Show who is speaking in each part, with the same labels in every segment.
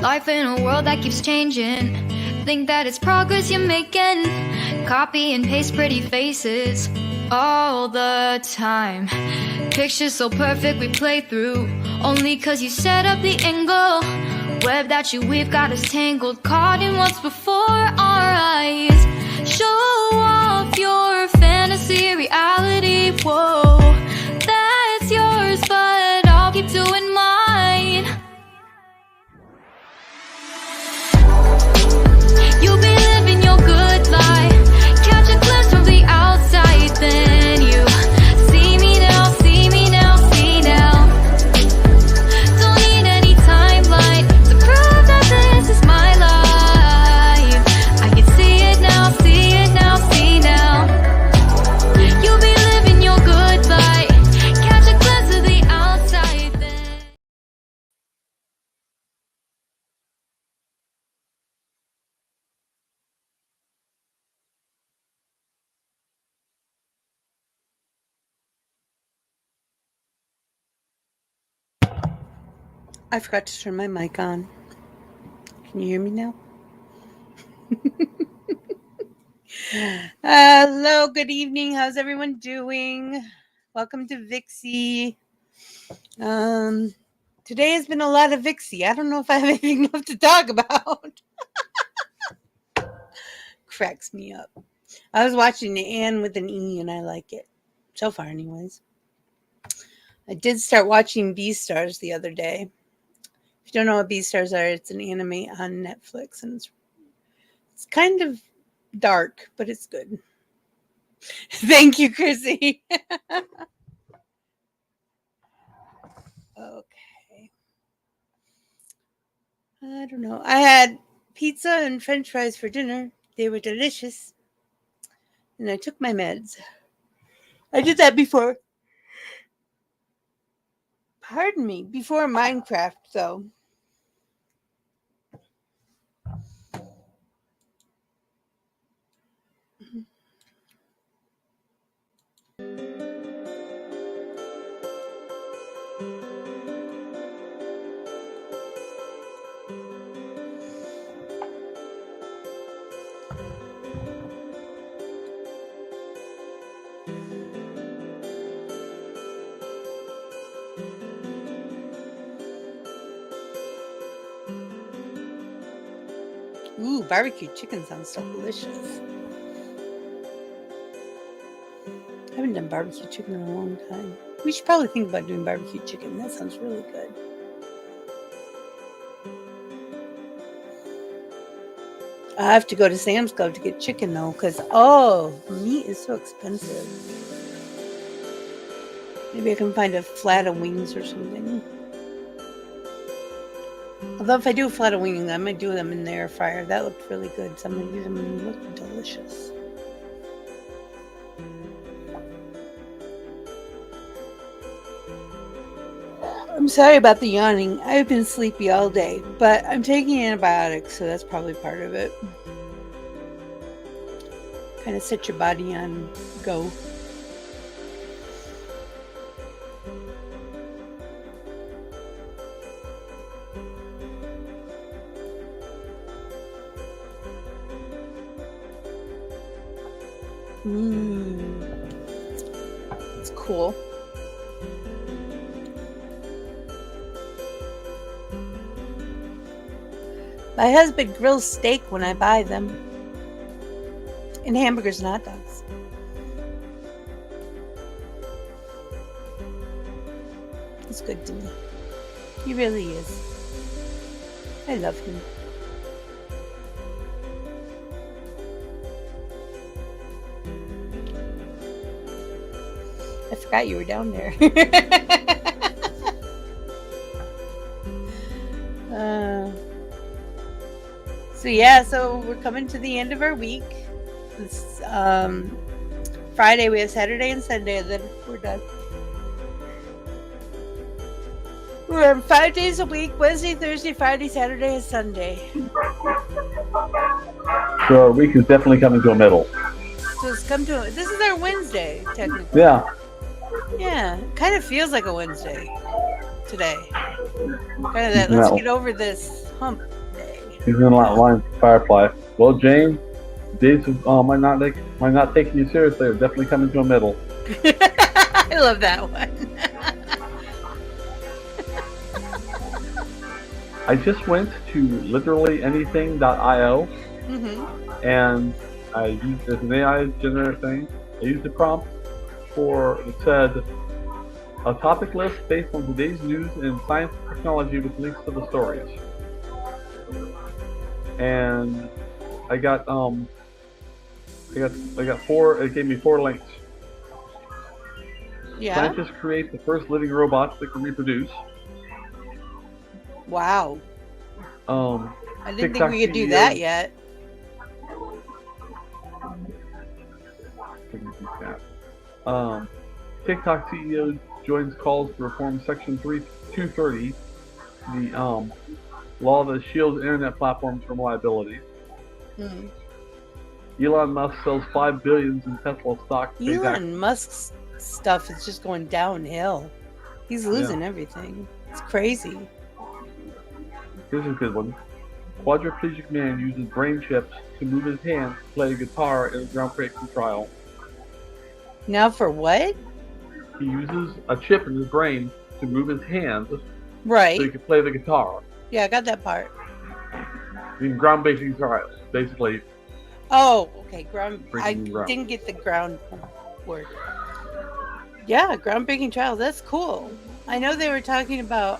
Speaker 1: Life in a world that keeps changing. Think that it's progress you're making. Copy and paste pretty faces all the time. Pictures so perfect we play through. Only cause you set up the angle. Web that you weave got us tangled. Caught in what's before our eyes. Show off your fantasy reality. Whoa, that's yours, but I'll keep doing mine. You'll be living your good life. Catch a glimpse from the outside, then you see me now, see me now, see now. Don't need any timeline to prove that this is my life. I can see it now, see it now, see now. You'll be living your good life. Catch a glimpse of the outside, then.
Speaker 2: I forgot to turn my mic on. Can you hear me now? Hello, good evening. How's everyone doing? Welcome to Vixy. Today has been a lot of Vixy. I don't know if I have anything left to talk about. Cracks me up. I was watching the Anne with an E and I like it. So far anyways. I did start watching Beastars the other day. If you don't know what Beastars are, it's an anime on Netflix, and it's kind of dark, but it's good. Thank you, Chrissy. Okay. I don't know. I had pizza and French fries for dinner. They were delicious. And I took my meds. I did that before. Pardon me, before Minecraft, though. Ooh, barbecue chicken sounds so delicious. I haven't done barbecue chicken in a long time. We should probably think about doing barbecue chicken. That sounds really good. I have to go to Sam's Club to get chicken though, because meat is so expensive. Maybe I can find a flat of wings or something. Although if I do a flat of wings, I might do them in the air fryer. That looked really good. So I'm going to use them and they look delicious. I'm sorry about the yawning. I've been sleepy all day, but I'm taking antibiotics, so that's probably part of it. Kind of set your body on go. It's cool. My husband grills steak when I buy them. And hamburgers and hot dogs. He's good to me. He really is. I love him. I forgot you were down there. So we're coming to the end of our week. It's Friday. We have Saturday and Sunday, and then we're done. We're on 5 days a week: Wednesday, Thursday, Friday, Saturday, and Sunday.
Speaker 3: So our week is definitely coming to a middle.
Speaker 2: So it's come to this is our Wednesday, technically.
Speaker 3: Yeah.
Speaker 2: Yeah, kind of feels like a Wednesday. today? Kind of
Speaker 3: He's
Speaker 2: that. Let's
Speaker 3: not-
Speaker 2: get over this hump day.
Speaker 3: He's in line for Firefly. Well, Jane, days might not taking you seriously are definitely coming to a middle.
Speaker 2: I love that one.
Speaker 3: I just went to literallyanything.io
Speaker 2: Mm-hmm.
Speaker 3: and I used as an AI generator thing. I used the prompt it said a topic list based on today's news in science and technology with links to the stories. And I got four. It gave me 4 links.
Speaker 2: Yeah.
Speaker 3: Scientists create the first living robots that can reproduce.
Speaker 2: Wow. I didn't think we could do that yet.
Speaker 3: TikTok CEO joins calls to reform Section 230, the law that shields internet platforms from liability.
Speaker 2: Hmm.
Speaker 3: Elon Musk sells $5 billion in Tesla stock.
Speaker 2: Elon Musk's stuff is just going downhill. He's losing everything. It's crazy.
Speaker 3: Here's a good one. Quadriplegic man uses brain chips to move his hands to play guitar in a groundbreaking trial.
Speaker 2: Now for what?
Speaker 3: He uses a chip in his brain to move his hands
Speaker 2: Right.
Speaker 3: so he can play the guitar.
Speaker 2: Yeah, I got that part.
Speaker 3: In groundbreaking trials, basically.
Speaker 2: Oh, okay. I
Speaker 3: Breaking ground.
Speaker 2: didn't get the ground word. Yeah, groundbreaking trials. That's cool. I know they were talking about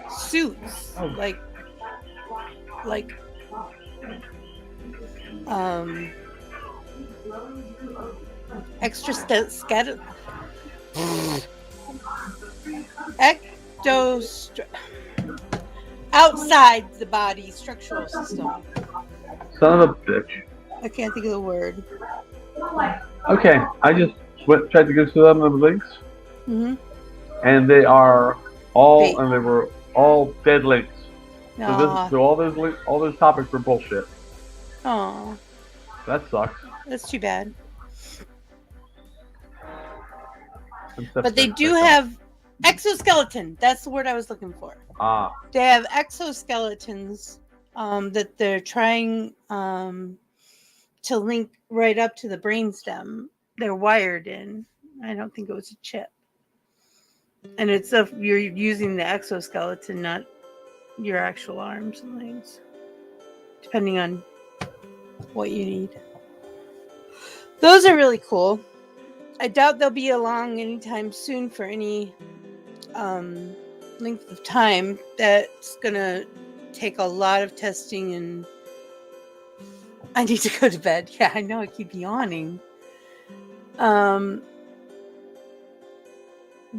Speaker 2: suits, like extra outside the body structural system.
Speaker 3: Son of a bitch.
Speaker 2: I can't think of the word.
Speaker 3: Okay, I just tried to go through them the links,
Speaker 2: Mm-hmm.
Speaker 3: and they are
Speaker 2: Wait.
Speaker 3: they were all dead links.
Speaker 2: Aw.
Speaker 3: So all those topics were bullshit.
Speaker 2: Aw.
Speaker 3: That sucks.
Speaker 2: That's too bad.
Speaker 3: Except
Speaker 2: But they
Speaker 3: that-
Speaker 2: do have exoskeleton. That's the word I was looking for.
Speaker 3: Ah,
Speaker 2: They have exoskeletons that they're trying to link right up to the brainstem. They're wired in. I don't think it was a chip. And it's if you're using the exoskeleton, not your actual arms and legs, depending on what you need. Those are really cool. I doubt they'll be along anytime soon for any length of time. That's gonna take a lot of testing, and I need to go to bed. Yeah, I know I keep yawning.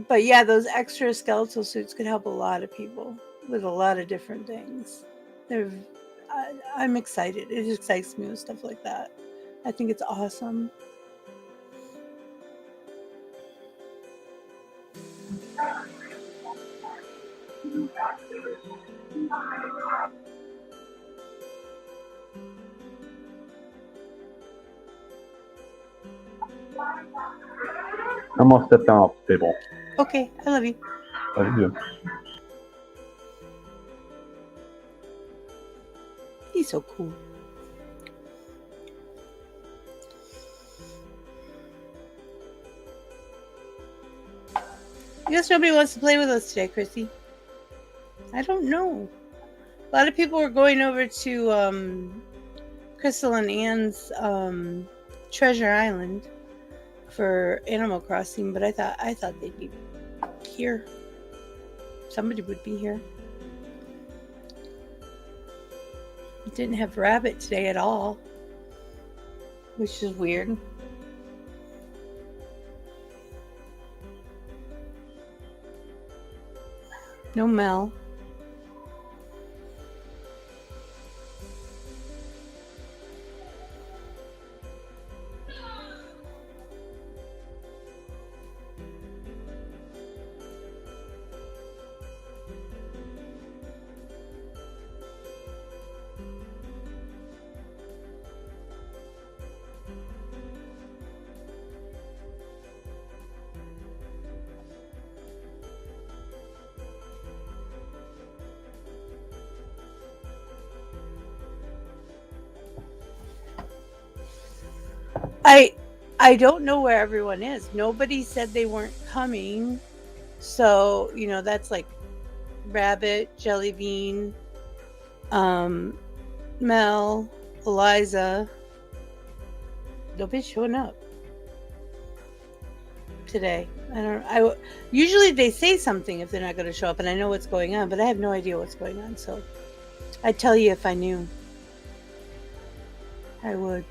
Speaker 2: But yeah, those extra skeletal suits could help a lot of people with a lot of different things. I'm excited. It excites me with stuff like that. I think it's awesome.
Speaker 3: I'm gonna step down off the table.
Speaker 2: Okay, I love you.
Speaker 3: Love you.
Speaker 2: He's so cool. I guess nobody wants to play with us today, Chrissy. I don't know. A lot of people were going over to Krystal and Anne's Treasure Island for Animal Crossing, but I thought they'd be here. Somebody would be here. Didn't have Rabbit today at all, which is weird. No Mel. I don't know where everyone is. Nobody said they weren't coming. So, that's like Rabbit, Jellybean, Mel, Eliza. Nobody's showing up today. Usually they say something if they're not going to show up, and I know what's going on, but I have no idea what's going on. So I'd tell you if I knew. I would.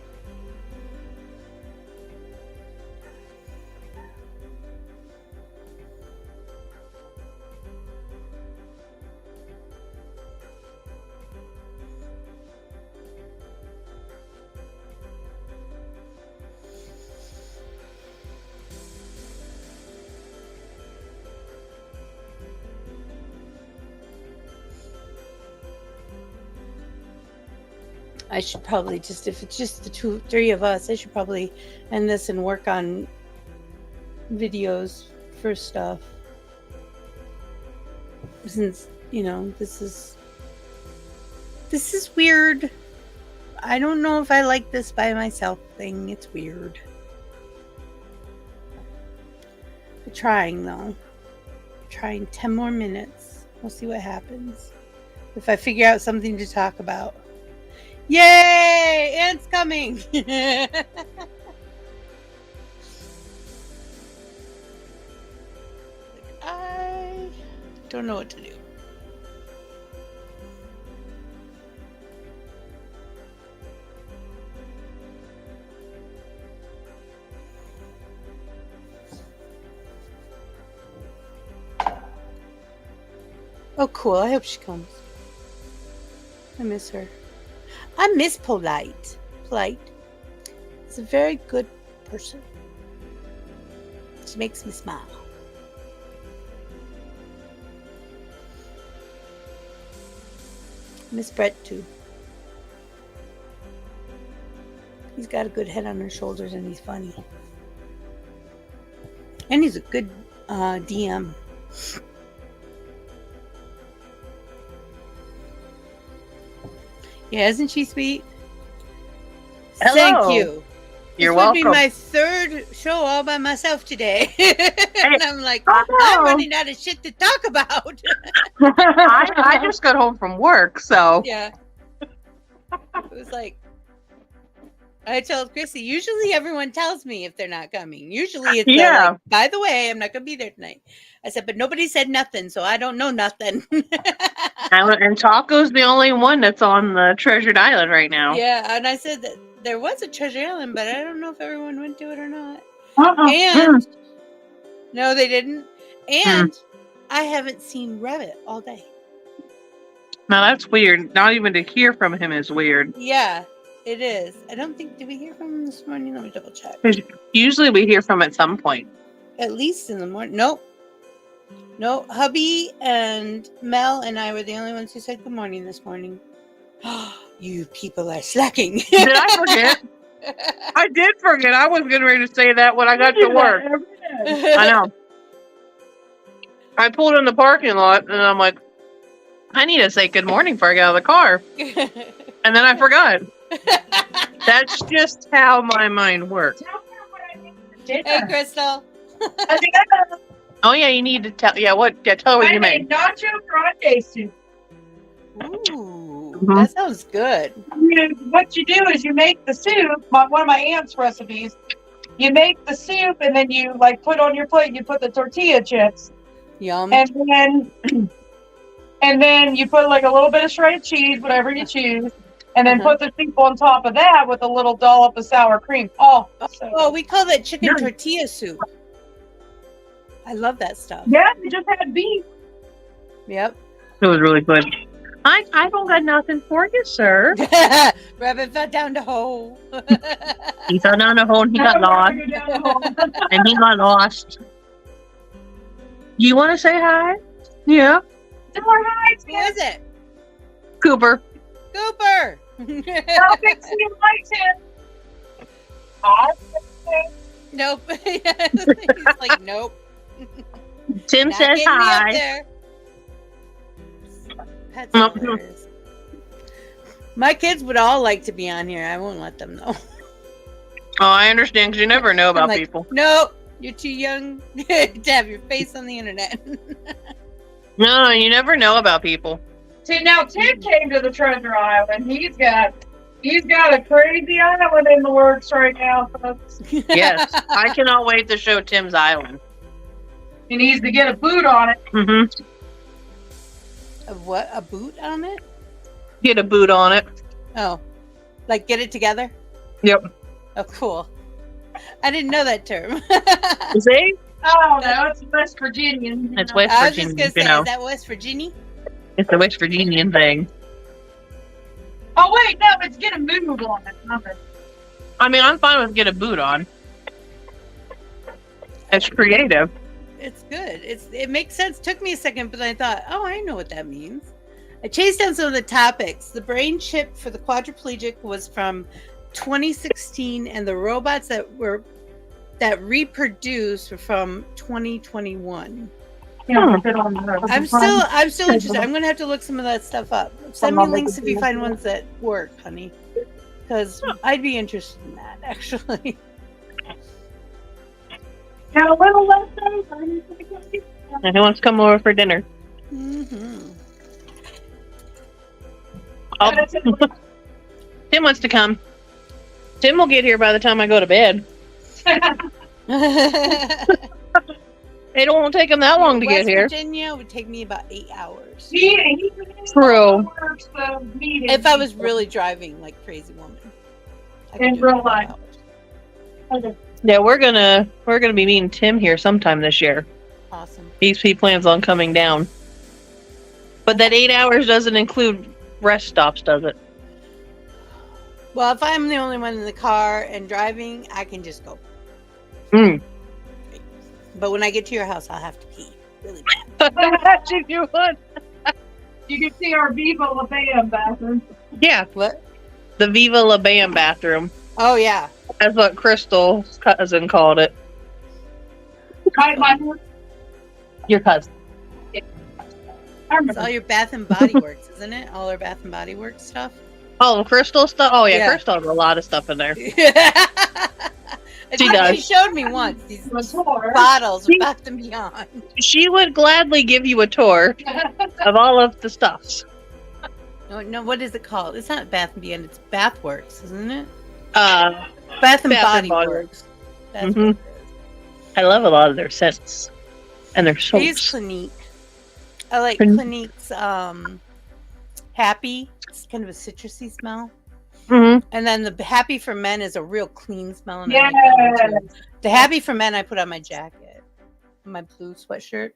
Speaker 2: I should probably if it's just the 3 of us, I should probably end this and work on videos for stuff. Since, this is weird. I don't know if I like this by myself thing. It's weird. I'm trying though. Trying 10 more minutes. We'll see what happens. If I figure out something to talk about. Yay! Ant's coming! I don't know what to do. Oh, cool. I hope she comes. I miss her. I miss Polite. Polite is a very good person. She makes me smile. Miss Brett too. He's got a good head on his shoulders and he's funny. And he's a good DM. Yeah, isn't she sweet?
Speaker 4: Hello.
Speaker 2: Thank you.
Speaker 4: You're
Speaker 2: this
Speaker 4: welcome.
Speaker 2: This would be my 3rd show all by myself today. And I'm like, I'm running out of shit to talk about.
Speaker 4: I just got home from work, so.
Speaker 2: Yeah. It was like, I told Chrissy, usually everyone tells me if they're not coming. Usually it's like, by the way, I'm not going to be there tonight. I said, but nobody said nothing, so I don't know nothing.
Speaker 4: And Taco's the only one that's on the Treasured Island right now.
Speaker 2: Yeah, and I said that there was a Treasure Island, but I don't know if everyone went to it or not. And no, they didn't. And I haven't seen Rabbit all day.
Speaker 4: Now that's weird. Not even to hear from him is weird.
Speaker 2: Yeah, it is. I don't think, did we hear from him this morning? Let me double check.
Speaker 4: Usually we hear from him at some point.
Speaker 2: At least in the morning. Nope. No, Hubby and Mel and I were the only ones who said good morning this morning. You people are slacking.
Speaker 4: Did I forget? I did forget. I was getting ready to say that when I got to work. I know. I pulled in the parking lot and I'm like, I need to say good morning before I get out of the car. And then I forgot. That's just how my mind works.
Speaker 2: Hey, Krystal.
Speaker 4: Oh yeah, you need to tell. Yeah, what? Yeah, tell her what you made.
Speaker 5: Nacho grande soup.
Speaker 2: Ooh, that sounds good.
Speaker 5: What you do is you make the soup. One of my aunt's recipes. You make the soup and then you put on your plate. You put the tortilla chips.
Speaker 2: Yum.
Speaker 5: And then you put a little bit of shredded cheese, whatever you choose, and then put the soup on top of that with a little dollop of sour cream. Oh,
Speaker 2: we call that chicken tortilla soup. I love that stuff.
Speaker 5: Yeah, you just had beef.
Speaker 2: Yep.
Speaker 4: It was really good. I don't got nothing for you, sir.
Speaker 2: Rabbit fell down the hole.
Speaker 4: He fell down the hole and he got lost. And he got lost. You want to say hi? Yeah.
Speaker 2: Who is it?
Speaker 4: Cooper.
Speaker 2: Cooper.
Speaker 5: I'll fix you later.
Speaker 2: Nope. He's like, nope.
Speaker 4: Tim
Speaker 2: Not
Speaker 4: says
Speaker 2: getting me up
Speaker 4: hi.
Speaker 2: there. That's hilarious. My kids would all like to be on here. I won't let them know.
Speaker 4: Oh, I understand, because you never know
Speaker 2: I'm
Speaker 4: about
Speaker 2: like,
Speaker 4: people.
Speaker 2: no, you're too young to have your face on the internet.
Speaker 4: No, you never know about people.
Speaker 5: See, now Tim came to the treasure island. He's got a crazy island in the works right now, folks.
Speaker 4: Yes, I cannot wait to show Tim's island.
Speaker 5: He needs to get a boot on it.
Speaker 4: Mm-hmm.
Speaker 2: What? A boot on it?
Speaker 4: Get a boot on it.
Speaker 2: Oh, like get it together?
Speaker 4: Yep.
Speaker 2: Oh, cool. I didn't know that term.
Speaker 4: See?
Speaker 5: Oh no, it's West Virginian.
Speaker 4: It's West
Speaker 2: I was just
Speaker 4: Virginia,
Speaker 2: gonna say,
Speaker 4: you know.
Speaker 2: is that West Virginia?
Speaker 4: It's the West Virginian thing.
Speaker 5: Oh wait, no, it's get a move on it. Nothing.
Speaker 4: I mean, I'm fine with get a boot on. It's creative.
Speaker 2: It's good. It makes sense. Took me a second, but I thought, oh, I know what that means. I chased down some of the topics. The brain chip for the quadriplegic was from 2016, and the robots that reproduce were from 2021.
Speaker 5: Yeah,
Speaker 2: I'm still interested. I'm gonna have to look some of that stuff up. Send me links if you find ones that work, honey, because I'd be interested in that actually.
Speaker 5: Got a little left over.
Speaker 4: And who wants to come over for dinner?
Speaker 2: Mm-hmm.
Speaker 4: Tim wants to come. Tim will get here by the time I go to bed. It won't take him that long to get here.
Speaker 2: West Virginia would take me about 8 hours.
Speaker 4: True.
Speaker 2: If I was really driving like crazy woman. I could
Speaker 5: In
Speaker 2: do it
Speaker 5: real
Speaker 2: in
Speaker 5: life.
Speaker 2: 8 hours.
Speaker 4: Yeah, we're gonna be meeting Tim here sometime this year.
Speaker 2: Awesome.
Speaker 4: He plans on coming down. But that 8 hours doesn't include rest stops, does it?
Speaker 2: Well, if I'm the only one in the car and driving, I can just go.
Speaker 4: Mm.
Speaker 2: But when I get to your house, I'll have to pee really bad.
Speaker 4: You would.
Speaker 5: You can see our Viva La Bam bathroom.
Speaker 4: Yeah,
Speaker 2: What?
Speaker 4: the Viva La Bam bathroom.
Speaker 2: Oh yeah.
Speaker 4: That's what Krystal's cousin called it. Your cousin.
Speaker 5: I
Speaker 2: It's
Speaker 5: remember.
Speaker 2: all your Bath and Body Works, isn't it? All our Bath and Body Works stuff.
Speaker 4: Oh, Krystal stuff? Oh, yeah,
Speaker 2: Yeah.
Speaker 4: Krystal has a lot of stuff in there.
Speaker 2: She
Speaker 4: does.
Speaker 2: She showed me once these
Speaker 5: Tour.
Speaker 2: bottles of Bath and Beyond.
Speaker 4: She would gladly give you a tour of all of the stuffs.
Speaker 2: No, what is it called? It's not Bath and Beyond. It's Bath Works, isn't it?
Speaker 4: Bath
Speaker 2: Bath and
Speaker 4: and
Speaker 2: Body
Speaker 4: Body
Speaker 2: Works. That's
Speaker 4: Mhm.
Speaker 2: what it is.
Speaker 4: I love a lot of their scents and their
Speaker 2: I use
Speaker 4: soaps.
Speaker 2: Clinique. I like
Speaker 4: Clinique.
Speaker 2: Clinique's Happy. It's kind of a citrusy smell.
Speaker 4: Mm-hmm.
Speaker 2: And then the Happy for Men is a real clean smell. And I like that one too. The Happy for Men I put on my jacket, my blue sweatshirt.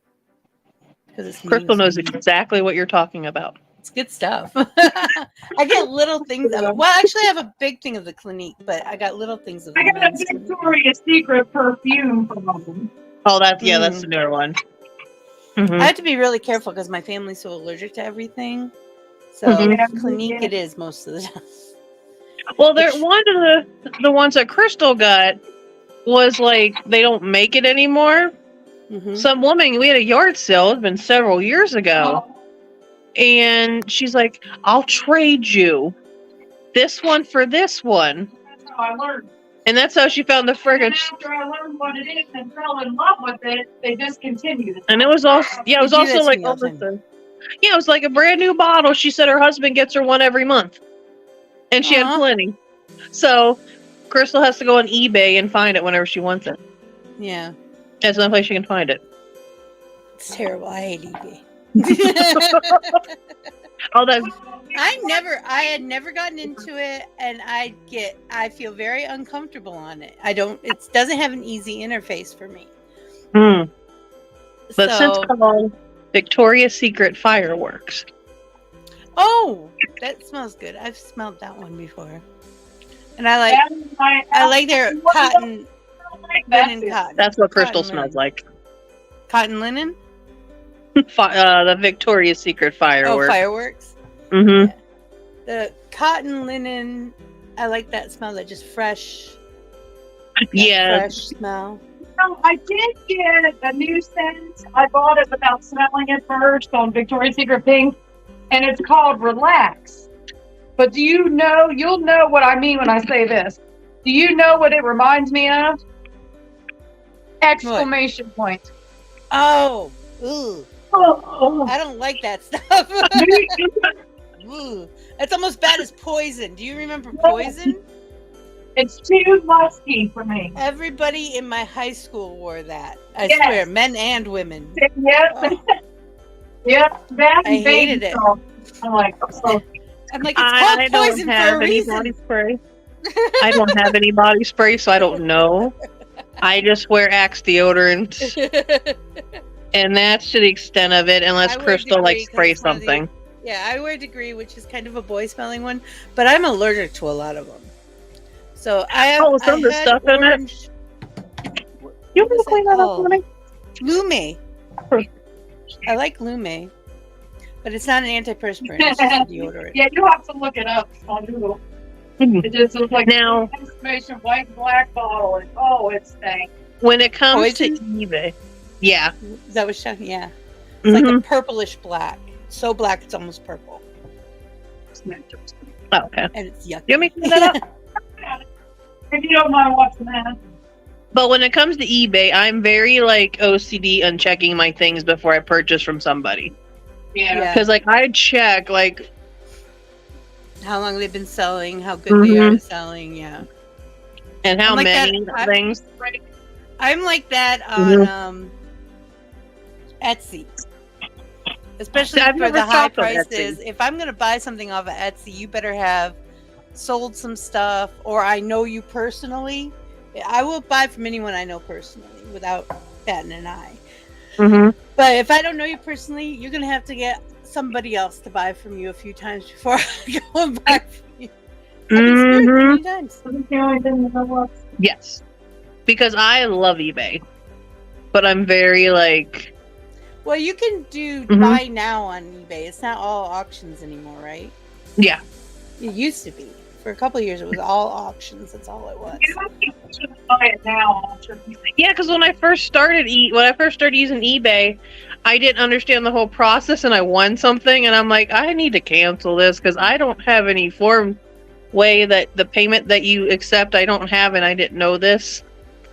Speaker 2: Because it's
Speaker 4: Krystal knows
Speaker 2: news.
Speaker 4: exactly what you're talking about.
Speaker 2: It's good stuff. I get little things of it. Well, actually, I have a big thing of the Clinique, but I got little things of the
Speaker 5: I got a
Speaker 2: men's Clinique.
Speaker 5: Victoria's Secret perfume from them.
Speaker 4: Oh, that's the newer one. Mhm.
Speaker 2: I have to be really careful because my family's so allergic to everything. So
Speaker 4: Mhm.
Speaker 2: Clinique it is most of the time.
Speaker 4: Well, one of the ones that Krystal got was like they don't make it anymore.
Speaker 2: Mhm.
Speaker 4: Some woman, we had a yard sale, it's been several years ago, and she's like, I'll trade you this one for this one.
Speaker 5: That's how I learned.
Speaker 4: And that's how she found the
Speaker 5: And
Speaker 4: friggin'
Speaker 5: after I learned what it is and fell in love with it, they discontinued it.
Speaker 4: and it was also it was
Speaker 2: They do that
Speaker 4: also
Speaker 2: to
Speaker 4: like
Speaker 2: me all the
Speaker 4: almost it was like a brand new bottle. She said her husband gets her one every month. And she had
Speaker 2: Aw.
Speaker 4: plenty. So Krystal has to go on eBay and find it whenever she wants it.
Speaker 2: Yeah,
Speaker 4: There's no place she can find it.
Speaker 2: it's terrible. I hate eBay.
Speaker 4: Oh, that
Speaker 2: I had never gotten into it, and I feel very uncomfortable on it. It doesn't have an easy interface for me.
Speaker 4: but
Speaker 2: So,
Speaker 4: since called Victoria's Secret Fireworks.
Speaker 2: oh, that smells good. I've smelled that one before, and I like their cotton linen cotton.
Speaker 4: That's what
Speaker 2: Cotton
Speaker 4: Krystal smells
Speaker 2: linen.
Speaker 4: like.
Speaker 2: Cotton linen.
Speaker 4: The Victoria's Secret
Speaker 2: Oh,
Speaker 4: Fireworks.
Speaker 2: fireworks.
Speaker 4: Mm-hmm.
Speaker 2: The cotton linen. I like that smell. That just fresh.
Speaker 4: Yeah.
Speaker 2: Fresh smell.
Speaker 5: No, I did get a new scent. I bought it without smelling it first on Victoria's Secret Pink, and it's called Relax. But you'll know what I mean when I say this. Do you know what it reminds me of? Exclamation point.
Speaker 2: Oh, ooh.
Speaker 5: Oh,
Speaker 2: I don't like that stuff. Ooh, that's almost bad as poison. Do you remember poison?
Speaker 5: it's too musky for me.
Speaker 2: Everybody in my high school wore that. I
Speaker 5: Yes.
Speaker 2: swear, men and women.
Speaker 5: Yep.
Speaker 2: Oh,
Speaker 5: Yep. That
Speaker 2: I hated it.
Speaker 5: salt. I'm like, oh.
Speaker 2: I'm like, it's called
Speaker 4: I don't
Speaker 2: poison for
Speaker 4: have
Speaker 2: a
Speaker 4: any
Speaker 2: reason.
Speaker 4: body spray. I don't have any body spray, so I don't know. I just wear Axe deodorant, and that's to the extent of it, unless
Speaker 2: I wear
Speaker 4: Krystal like
Speaker 2: Degree 'cause
Speaker 4: spray
Speaker 2: it's one of the-
Speaker 4: something.
Speaker 2: Yeah, I wear Degree, which is kind of a boy-smelling one, but I'm allergic to a lot of them. So I have.
Speaker 4: Oh, some of the
Speaker 2: had
Speaker 4: stuff in it?
Speaker 2: orange.
Speaker 4: You
Speaker 2: What
Speaker 4: want
Speaker 2: is
Speaker 4: to clean
Speaker 2: that
Speaker 4: that up for me?
Speaker 2: Lume. I like Lume, but it's not an antiperspirant. It's just a deodorant.
Speaker 5: Yeah, you have to look it up on Google. It just looks like
Speaker 4: Now-
Speaker 5: exclamation white and black bottle, and oh, it stank.
Speaker 4: When it comes to
Speaker 2: Poison?
Speaker 4: eBay, yeah.
Speaker 2: Is that what? Yeah, it's like
Speaker 4: Mhm.
Speaker 2: a purplish black. So black it's almost purple,
Speaker 4: Oh, okay.
Speaker 2: and it's yucky.
Speaker 4: You want me to clean that up?
Speaker 5: If you don't mind watching that.
Speaker 4: But when it comes to eBay, I'm very like OCD on checking my things before I purchase from somebody.
Speaker 5: Yeah.
Speaker 2: Yeah.
Speaker 4: Because like I check like
Speaker 2: How long they've been selling? How good they are
Speaker 4: Mhm.
Speaker 2: at selling? Yeah.
Speaker 4: and how
Speaker 2: I'm like that-
Speaker 4: many
Speaker 2: I-
Speaker 4: things.
Speaker 2: I'm like that on Etsy. Especially
Speaker 4: See, I've
Speaker 2: for
Speaker 4: never
Speaker 2: the high
Speaker 4: shopped on Etsy.
Speaker 2: prices. If I'm going to buy something off of Etsy, you better have sold some stuff, or I know you personally. I will buy from anyone I know personally without batting an eye.
Speaker 4: Mm-hmm.
Speaker 2: But if I don't know you personally, you're going to have to get somebody else to buy from you a few times before I go and buy from you. I've been screwed
Speaker 4: Mhm.
Speaker 2: many times.
Speaker 5: That's the only thing that I watch.
Speaker 4: Yes, because I love eBay, but I'm very like
Speaker 2: Well, you can do
Speaker 4: Mhm.
Speaker 2: buy now on eBay. It's not all auctions anymore, right?
Speaker 4: yeah.
Speaker 2: It used to be. For a couple of years, it was all auctions. That's all it was.
Speaker 5: You should buy it now.
Speaker 4: Yeah, because when I first started using eBay, I didn't understand the whole process, and I won something, and I'm like, I need to cancel this because I don't have any form way that the payment that you accept I don't have, and I didn't know this.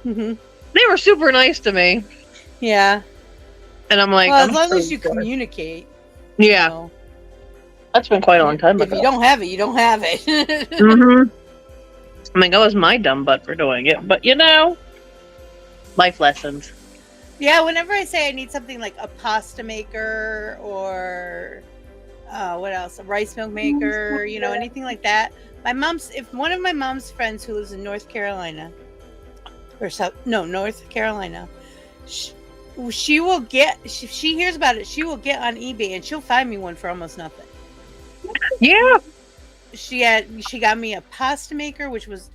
Speaker 2: Mhm.
Speaker 4: They were super nice to me,
Speaker 2: Yeah.
Speaker 4: and I'm like,
Speaker 2: Well, as
Speaker 4: I'm
Speaker 2: long
Speaker 4: so
Speaker 2: as you
Speaker 4: sorry.
Speaker 2: communicate.
Speaker 4: Yeah,
Speaker 2: You know.
Speaker 4: that's been quite a long time
Speaker 2: If
Speaker 4: ago.
Speaker 2: you don't have it, you don't have it.
Speaker 4: Mm-hmm. I mean, that was my dumb butt for doing it, but you know, life lessons.
Speaker 2: Yeah, whenever I say I need something like a pasta maker or what else, a rice milk maker, you know, anything like that. If one of my mom's friends who lives in North Carolina, North Carolina, she will get, if she hears about it, she will get on eBay and she'll find me one for almost nothing.
Speaker 4: Yeah.
Speaker 2: She got me a pasta maker, which was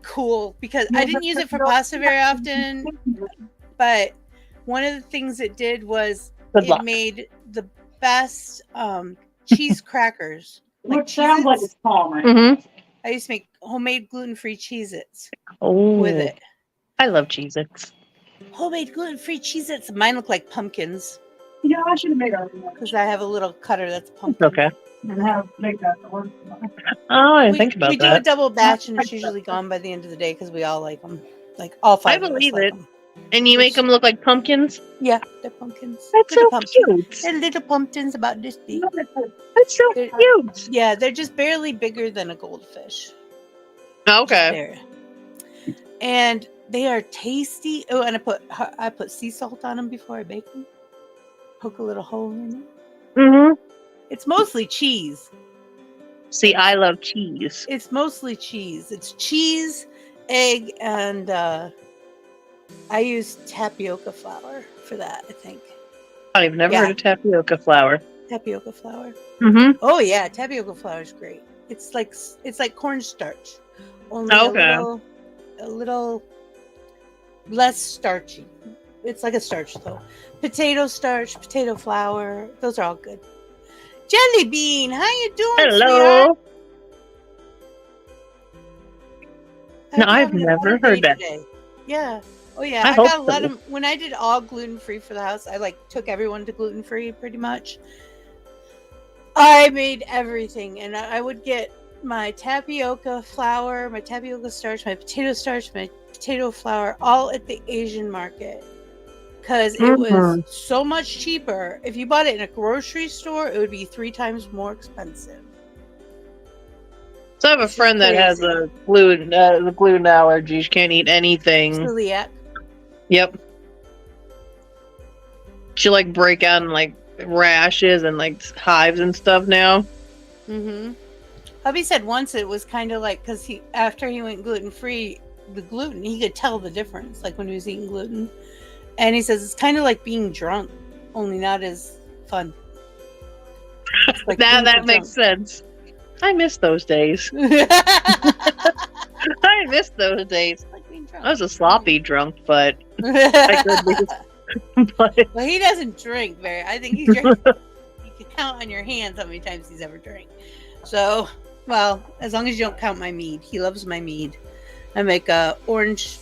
Speaker 2: cool because I didn't use it for pasta very often, but one of the things it did was
Speaker 4: Good
Speaker 2: it
Speaker 4: luck.
Speaker 2: made the best cheese crackers.
Speaker 5: Which sounds like
Speaker 2: Cheez-Its.
Speaker 5: it's calming.
Speaker 4: Mm-hmm.
Speaker 2: I used to make homemade gluten-free Cheez-Its
Speaker 4: Oh,
Speaker 2: with it.
Speaker 4: I love Cheez-Its.
Speaker 2: Homemade gluten-free Cheez-Its. Mine look like pumpkins
Speaker 5: You know, I should have made our
Speaker 2: because I have a little cutter that's pumpkin.
Speaker 4: Okay.
Speaker 5: and have make that to work.
Speaker 4: Oh, I didn't
Speaker 2: We,
Speaker 4: think about
Speaker 2: we do a
Speaker 4: that.
Speaker 2: double batch and it's usually gone by the end of the day because we all like them. Like all five of us
Speaker 4: believe
Speaker 2: like
Speaker 4: it.
Speaker 2: 'em.
Speaker 4: And you make them look like pumpkins?
Speaker 2: Yeah, they're pumpkins.
Speaker 4: That's
Speaker 2: Little
Speaker 4: so
Speaker 2: pumpkins.
Speaker 4: cute.
Speaker 2: They're little pumpkins about this big.
Speaker 4: That's so
Speaker 2: They're-
Speaker 4: cute.
Speaker 2: Yeah, they're just barely bigger than a goldfish.
Speaker 4: Okay.
Speaker 2: There. And they are tasty. Oh, and I put sea salt on them before I bake them. Poke a little hole in them.
Speaker 4: Mm-hmm.
Speaker 2: It's mostly cheese.
Speaker 4: See, I love cheese.
Speaker 2: It's mostly cheese. It's cheese, egg, and I use tapioca flour for that, I think.
Speaker 4: I've never
Speaker 2: Yeah.
Speaker 4: heard of tapioca flour.
Speaker 2: Tapioca flour.
Speaker 4: Mm-hmm.
Speaker 2: Oh yeah, tapioca flour is great. It's like cornstarch, only
Speaker 4: Okay.
Speaker 2: a little less starchy. It's like a starch though. Potato starch, potato flour, those are all good. Jellybean, how you doing, sweetheart?
Speaker 4: Hello.
Speaker 2: I
Speaker 4: No,
Speaker 2: hope you're
Speaker 4: I've
Speaker 2: having a
Speaker 4: never
Speaker 2: better
Speaker 4: heard
Speaker 2: day
Speaker 4: that.
Speaker 2: today. Yeah. Oh yeah,
Speaker 4: I
Speaker 2: I
Speaker 4: hope
Speaker 2: got a lot
Speaker 4: so.
Speaker 2: of when I did all gluten free for the house. I took everyone to gluten free pretty much. I made everything, and I would get my tapioca flour, my tapioca starch, my potato flour, all at the Asian market. Because it was so much cheaper. If you bought it in a grocery store, it would be 3 times more expensive.
Speaker 4: So I have a friend that has a gluten allergy. She can't eat anything.
Speaker 2: Celiac.
Speaker 4: Yep. She like break out in like rashes and like hives and stuff now.
Speaker 2: Mm-hmm. Hubby said once it was kind of like, because after he went gluten-free, the gluten, he could tell the difference, like when he was eating gluten. And he says it's kind of like being drunk, only not as fun. Like
Speaker 4: that makes sense. I miss those days. I miss those days.
Speaker 2: Like being drunk.
Speaker 4: I was a sloppy drunk, but I could be. But
Speaker 2: well, he doesn't drink very. I think he drinks. You can count on your hands how many times he's ever drank. So, well, as long as you don't count my mead, he loves my mead. I make orange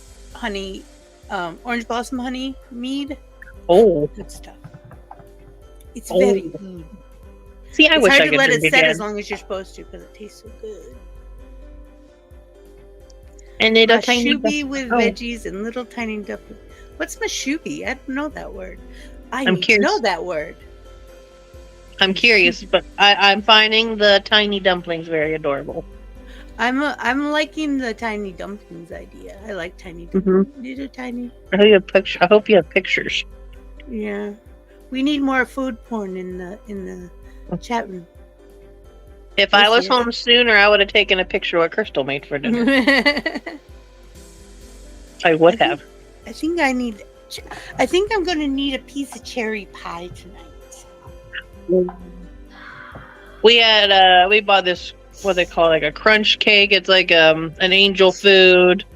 Speaker 2: blossom honey mead.
Speaker 4: Oh,
Speaker 2: Good stuff. It's very good.
Speaker 4: See, I
Speaker 2: it's
Speaker 4: wish
Speaker 2: hard
Speaker 4: I
Speaker 2: to
Speaker 4: could
Speaker 2: let
Speaker 4: drink
Speaker 2: it set
Speaker 4: again.
Speaker 2: as long as you're supposed to because it tastes so good.
Speaker 4: And little tiny
Speaker 2: Mashubi with veggies and little tiny dumplings. What's mashubi? I don't know that word. I'm
Speaker 4: curious.
Speaker 2: know that word.
Speaker 4: I'm curious, but I'm finding the tiny dumplings very adorable.
Speaker 2: I'm liking the tiny dumplings idea. I like tiny dumplings. Little tiny.
Speaker 4: I hope you have pictures.
Speaker 2: Yeah. We need more food porn in the chat room.
Speaker 4: If I was home sooner, I would have taken a picture of what Krystal made for dinner. I would have.
Speaker 2: I think I'm going to need a piece of cherry pie tonight.
Speaker 4: We bought this, what they call like a crunch cake. It's like an angel food,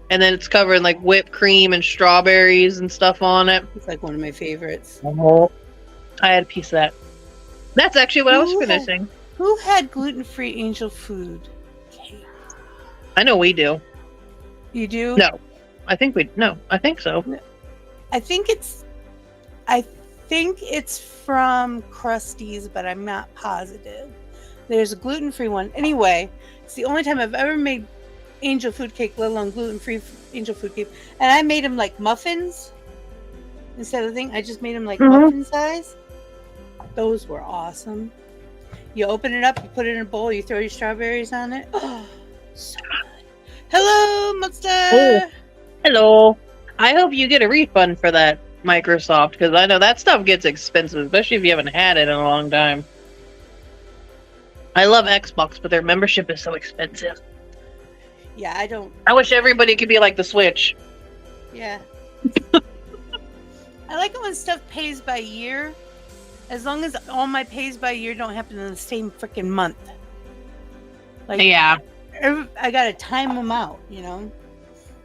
Speaker 4: and then it's covered in like whipped cream and strawberries and stuff on it.
Speaker 2: It's like one of my favorites.
Speaker 4: I had a piece of that. That's actually what I was finishing.
Speaker 2: Who had gluten-free angel food cake?
Speaker 4: I know we do.
Speaker 2: You do?
Speaker 4: No. I think so.
Speaker 2: I think it's from Krusty's, but I'm not positive. There's a gluten-free one. Anyway, it's the only time I've ever made angel food cake, let alone gluten-free angel food cake. And I made them like muffins instead of I just made them like muffin size. Those were awesome. You open it up, you put it in a bowl, you throw your strawberries on it. Oh, so good. Hello, Monster!
Speaker 4: Oh, hello. I hope you get a refund for that, Microsoft, because I know that stuff gets expensive, especially if you haven't had it in a long time. I love Xbox, but their membership is so expensive.
Speaker 2: Yeah, I don't.
Speaker 4: I wish everybody could be like the Switch.
Speaker 2: Yeah. I like it when stuff pays by year. As long as all my pays by year don't happen in the same freaking month. Like,
Speaker 4: yeah.
Speaker 2: I gotta time them out, you know?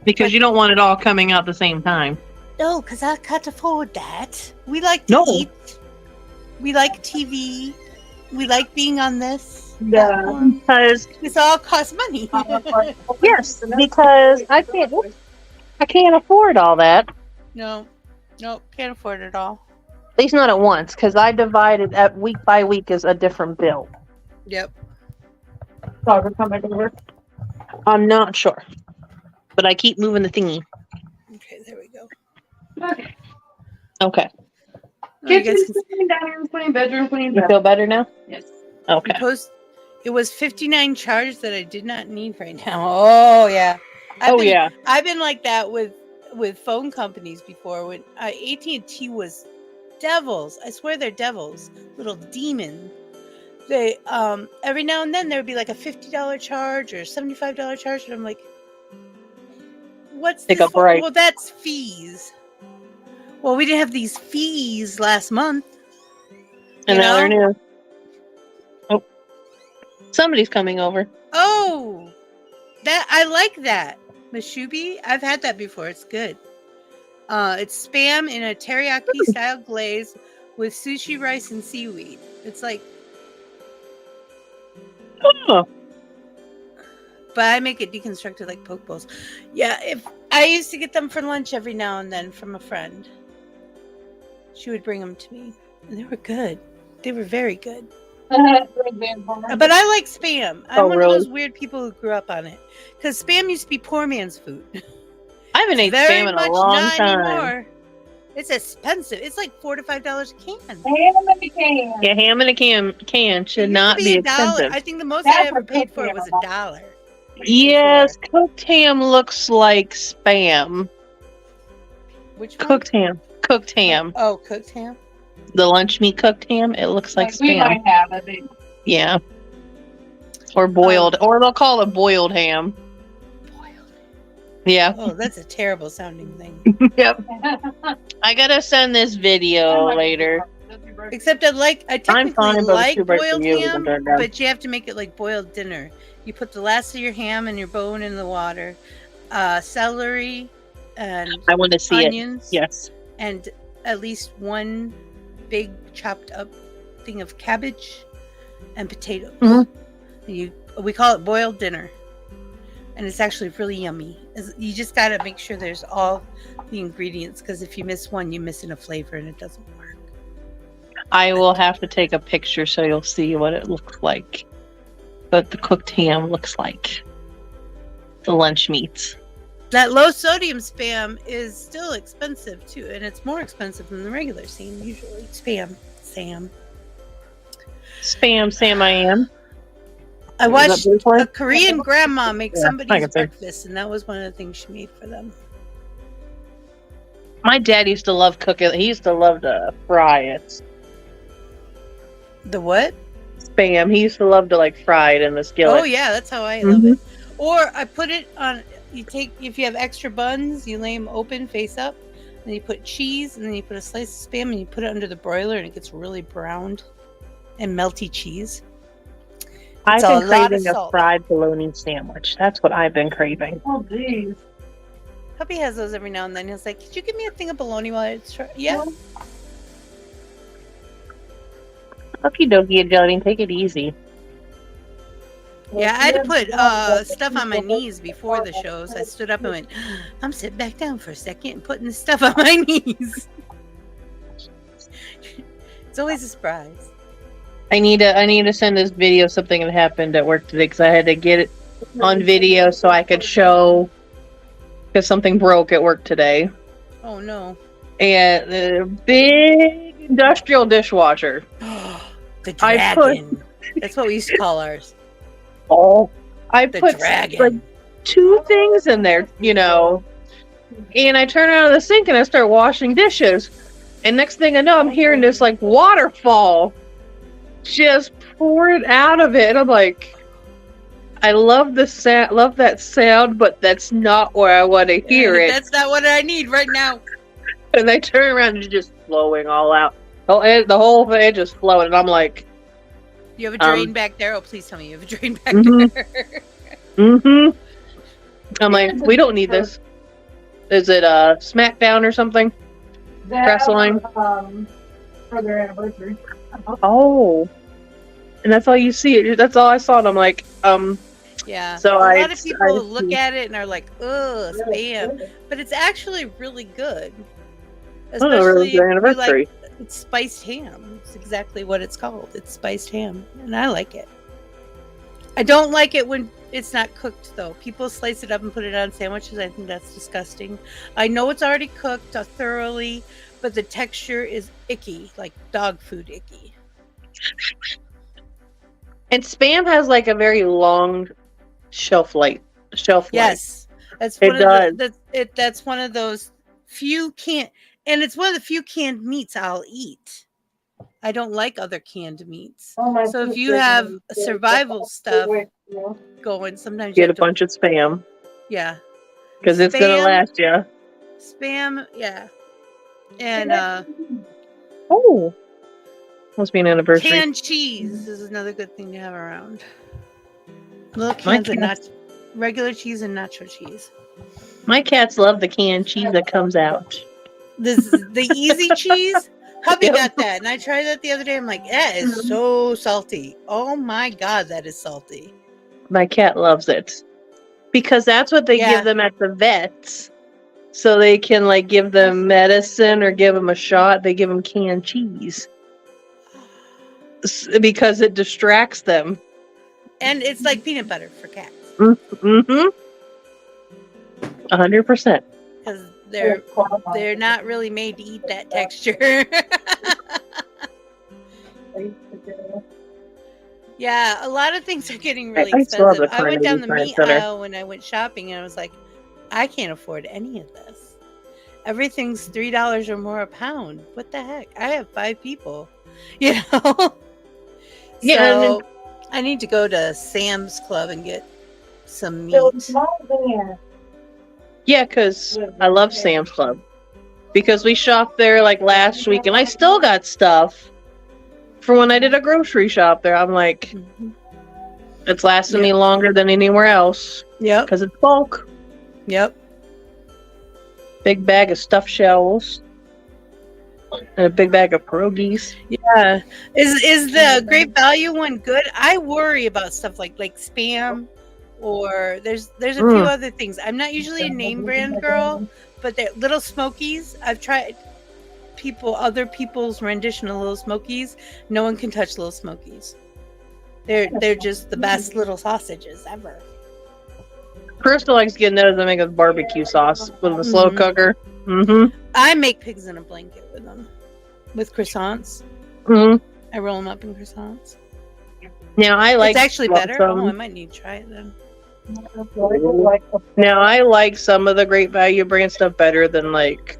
Speaker 4: Because you don't want it all coming out at the same time.
Speaker 2: No, because I can't afford that. We like to eat. We like TV. We like being on this.
Speaker 4: Yeah, because
Speaker 2: this all costs money.
Speaker 4: Yes, because I can't afford all that.
Speaker 2: No, can't afford it all.
Speaker 4: At least not at once, because I divided at week by week is a different bill.
Speaker 2: Yep.
Speaker 4: I'm not sure, but I keep moving the thingy.
Speaker 2: Okay, there we go.
Speaker 4: Okay.
Speaker 5: Kitchen, clean, dining room, clean, bedroom, clean.
Speaker 4: You feel better now?
Speaker 5: Yes.
Speaker 4: Okay.
Speaker 2: It was 59 charges that I did not need right now. Oh yeah. I've been like that with phone companies before. When AT&T was devils. I swear they're devils. Little demons. They every now and then there would be like a $50 charge or $75 charge, and I'm like, what's this? Well, that's fees. Well, we didn't have these fees last month.
Speaker 4: And now they're new. Oh, somebody's coming over.
Speaker 2: Oh, that I like that. Mashubi, I've had that before. It's good. It's Spam in a teriyaki style glaze with sushi rice and seaweed. It's like,
Speaker 4: oh.
Speaker 2: But I make it deconstructed like poke bowls. Yeah, if I used to get them for lunch every now and then from a friend. She would bring them to me, and they were good. They were very good. But I like Spam. I'm
Speaker 4: Oh,
Speaker 2: one
Speaker 4: really?
Speaker 2: of those weird people who grew up on it. Because Spam used to be poor man's food.
Speaker 4: I haven't ate
Speaker 2: Very
Speaker 4: Spam in
Speaker 2: much
Speaker 4: a long
Speaker 2: not
Speaker 4: time.
Speaker 2: anymore. It's expensive. It's like $4 to $5 a can.
Speaker 5: Ham in the can.
Speaker 4: Yeah, ham in a can
Speaker 2: It
Speaker 4: should
Speaker 2: used
Speaker 4: not
Speaker 2: to
Speaker 4: be
Speaker 2: $1.
Speaker 4: expensive.
Speaker 2: I think the most
Speaker 5: That's
Speaker 2: I ever
Speaker 5: what
Speaker 2: paid
Speaker 5: cooked
Speaker 2: for it
Speaker 5: ham
Speaker 2: was
Speaker 5: about.
Speaker 2: $1.
Speaker 4: Yes, cooked ham looks like Spam.
Speaker 2: Which one?
Speaker 4: Cooked ham. Cooked ham.
Speaker 2: Oh, cooked ham.
Speaker 4: The lunch meat cooked ham, it looks like
Speaker 5: We
Speaker 4: Spam.
Speaker 5: might have it.
Speaker 4: Yeah. Or boiled. Or they'll call it boiled ham. Yeah.
Speaker 2: Oh, that's a terrible sounding thing.
Speaker 4: Yep. I gotta send this video later.
Speaker 2: Except I technically
Speaker 4: fine, but it's
Speaker 2: like
Speaker 4: too bright for
Speaker 2: boiled
Speaker 4: you,
Speaker 2: ham,
Speaker 4: but they're
Speaker 2: but you have to make it like boiled dinner. You put the last of your ham and your bone in the water, celery, and
Speaker 4: I want to see
Speaker 2: onions.
Speaker 4: it. Yes.
Speaker 2: And at least one big chopped up thing of cabbage and potatoes.
Speaker 4: Mhm.
Speaker 2: And we call it boiled dinner. And it's actually really yummy. You just got to make sure there's all the ingredients, because if you miss one, you're missing a flavor and it doesn't work.
Speaker 4: I will have to take a picture so you'll see what it looks like. What the cooked ham looks like. The lunch meats.
Speaker 2: That low sodium Spam is still expensive too, and it's more expensive than the regular Sam usually. Spam.
Speaker 4: Spam, Sam, I am.
Speaker 2: I watched
Speaker 4: Is that
Speaker 2: a Korean grandma make
Speaker 4: Yeah, I
Speaker 2: somebody's
Speaker 4: can say.
Speaker 2: breakfast, and that was one of the things she made for them.
Speaker 4: My dad used to love cooking. He used to love to fry it.
Speaker 2: The what?
Speaker 4: Spam. He used to love to like fry it in the skillet.
Speaker 2: Oh yeah, that's how I love it. Or I put it on. If you have extra buns, you lay them open face up, then you put cheese, and then you put a slice of Spam, and you put it under the broiler, and it gets really browned and melty cheese.
Speaker 4: I've
Speaker 2: It's a
Speaker 4: been
Speaker 2: lot of
Speaker 4: craving a
Speaker 2: salt.
Speaker 4: fried bologna sandwich. That's what I've been craving.
Speaker 5: Oh, geez.
Speaker 2: Hubby has those every now and then. He's like, "Could you give me a thing of bologna while it's yeah."
Speaker 4: Okie dokie, Jellybean. Take it easy.
Speaker 2: Yeah, I had to put stuff on my knees before the shows. I stood up and went, I'm sitting back down for a second and putting the stuff on my knees. It's always a surprise.
Speaker 4: I need to send this video of something that happened at work today because I had to get it on video so I could show because something broke at work today.
Speaker 2: Oh no.
Speaker 4: And the big industrial dishwasher.
Speaker 2: The
Speaker 4: I
Speaker 2: dragon. That's what we used to call ours.
Speaker 4: Oh, I
Speaker 2: The
Speaker 4: put
Speaker 2: dragon.
Speaker 4: like 2 things in there, and I turn out of the sink and I start washing dishes. And next thing I know, I'm hearing this like waterfall just pouring out of it. And I'm like, I love the sound, love that sound, but that's not where I want to hear it.
Speaker 2: That's not what I need right now.
Speaker 4: And they turn around and it's just flowing all out. The whole thing just flowing. And I'm like,
Speaker 2: You have a drain back there? Oh, please tell me you have a drain back
Speaker 4: Mhm.
Speaker 2: there.
Speaker 4: I'm like, we don't need this. Is it SmackDown or something? Wrestling?
Speaker 5: For their anniversary.
Speaker 4: Oh. And that's all you see. That's all I saw. And I'm like,
Speaker 2: Yeah.
Speaker 4: So
Speaker 2: a
Speaker 4: I-
Speaker 2: lot of people
Speaker 4: I-
Speaker 2: look at it and are like, ugh, Spam. But it's actually really good.
Speaker 4: oh, really
Speaker 2: if
Speaker 4: their
Speaker 2: you
Speaker 4: anniversary.
Speaker 2: like, it's spiced ham. It's exactly what it's called. It's spiced ham. And I like it. I don't like it when it's not cooked, though. People slice it up and put it on sandwiches. I think that's disgusting. I know it's already cooked thoroughly, but the texture is icky, like dog food icky.
Speaker 4: And Spam has like a very long shelf life.
Speaker 2: Yes, that's
Speaker 4: It
Speaker 2: one of that's one of those few canned, and it's one of the few canned meats I'll eat. I don't like other canned meats. So if you have survival stuff going, sometimes you
Speaker 4: Get a
Speaker 2: have to,
Speaker 4: bunch of Spam
Speaker 2: yeah,
Speaker 4: because it's gonna
Speaker 2: Spam.
Speaker 4: last you.
Speaker 2: Spam, yeah, and
Speaker 4: Oh, must be an anniversary.
Speaker 2: canned cheese is another good thing to have around. Little cans of regular cheese and nacho cheese.
Speaker 4: My cats love the canned cheese that comes out.
Speaker 2: This is the easy cheese. Hubby
Speaker 4: Yep.
Speaker 2: got that, and I tried that the other day. I'm like, that is so salty. Oh my god, that is salty.
Speaker 4: My cat loves it because that's what they
Speaker 2: Yeah.
Speaker 4: give them at the vets, so they can like give them medicine or give them a shot. They give them canned cheese. because it distracts them.
Speaker 2: And it's like peanut butter for cats.
Speaker 4: Mm-hmm. 100%.
Speaker 2: Because they're not really made to eat that texture. Yeah, a lot of things are getting really
Speaker 4: I still have
Speaker 2: expensive.
Speaker 4: the
Speaker 2: I went down
Speaker 4: Carnegie
Speaker 2: the meat
Speaker 4: Science Center.
Speaker 2: aisle when I went shopping, and I was like, I can't afford any of this. Everything's $3 or more a pound. What the heck? I have 5 people, you know.
Speaker 4: Yeah,
Speaker 2: So I need to go to Sam's Club and get some meat.
Speaker 4: Yeah, because I love Sam's Club. Because we shopped there like last week, and I still got stuff for when I did a grocery shop there. I'm like,
Speaker 2: Mhm.
Speaker 4: it's lasting me longer than anywhere else.
Speaker 2: Yep.
Speaker 4: Because it's bulk.
Speaker 2: Yep.
Speaker 4: Big bag of stuffed shells. And a big bag of pierogies.
Speaker 2: Yeah. Is the Great Value one good? I worry about stuff like Spam, or there's a few other things. I'm not usually a name brand girl, but they're Little Smokies. I've tried other people's rendition of Little Smokies. No one can touch Little Smokies. They're just the best little sausages ever.
Speaker 4: Krystal likes getting those and make a barbecue sauce with a slow cooker. Mm-hmm.
Speaker 2: I make pigs in a blanket with them, with croissants.
Speaker 4: Mm-hmm.
Speaker 2: I roll them up in croissants.
Speaker 4: Now I like.
Speaker 2: It's actually better.
Speaker 4: Some,
Speaker 2: Oh, I might need to try it then.
Speaker 4: now I like some of the Great Value brand stuff better than like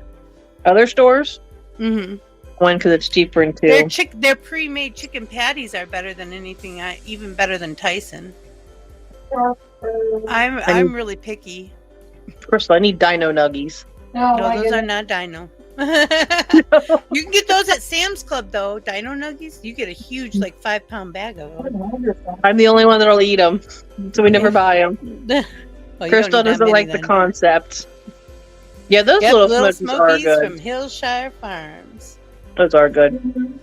Speaker 4: other stores.
Speaker 2: Mm-hmm.
Speaker 4: One, because it's cheaper, and two,
Speaker 2: Their pre-made chicken patties are better than anything. Even better than Tyson. I'm really picky.
Speaker 4: Krystal, I need Dino Nuggies.
Speaker 2: No, those are not Dino. You can get those at Sam's Club though. Dino Nuggies. You get a huge 5-pound bag of them.
Speaker 4: I'm the only one that'll eat them, so we never buy them.
Speaker 2: Well,
Speaker 4: Krystal doesn't like the concept. Yeah, those little Smokies are good.
Speaker 2: From Hillshire Farms.
Speaker 4: Those are good.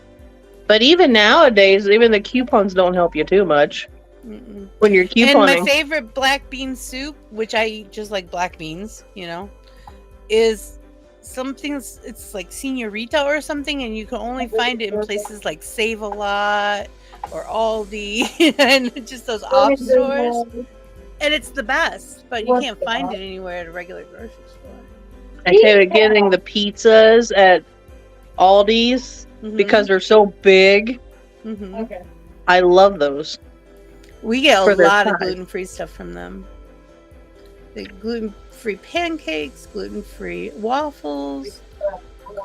Speaker 4: But even nowadays, even the coupons don't help you too much.
Speaker 2: Mm-mm.
Speaker 4: When you're couponing.
Speaker 2: And my favorite black bean soup, which I eat just like black beans, is something. It's like Senorita or something, and you can only find it in places like Save a Lot or Aldi and just those off stores. And it's the best, but you can't find it anywhere at a regular grocery store.
Speaker 4: I tell you, getting the pizzas at Aldi's because they're so big.
Speaker 2: Mm-hmm.
Speaker 5: Okay.
Speaker 4: I love those.
Speaker 2: We get a
Speaker 4: For their
Speaker 2: lot of
Speaker 4: size.
Speaker 2: gluten-free stuff from them. The gluten-free pancakes, gluten-free waffles,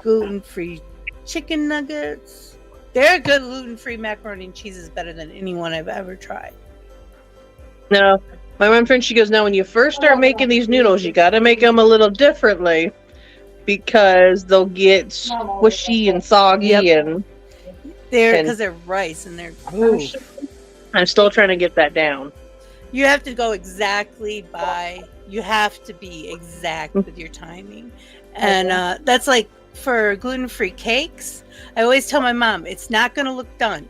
Speaker 2: gluten-free chicken nuggets. Their good gluten-free macaroni and cheese is better than anyone I've ever tried.
Speaker 4: No, my one friend, she goes, now when you first start making these noodles, you got to make them a little differently because they'll get squishy and soggy. And
Speaker 2: because they're rice and they're
Speaker 4: I'm still trying to get that down.
Speaker 2: You have to go exactly you have to be exact with your timing. And that's like for gluten-free cakes. I always tell my mom, it's not going to look done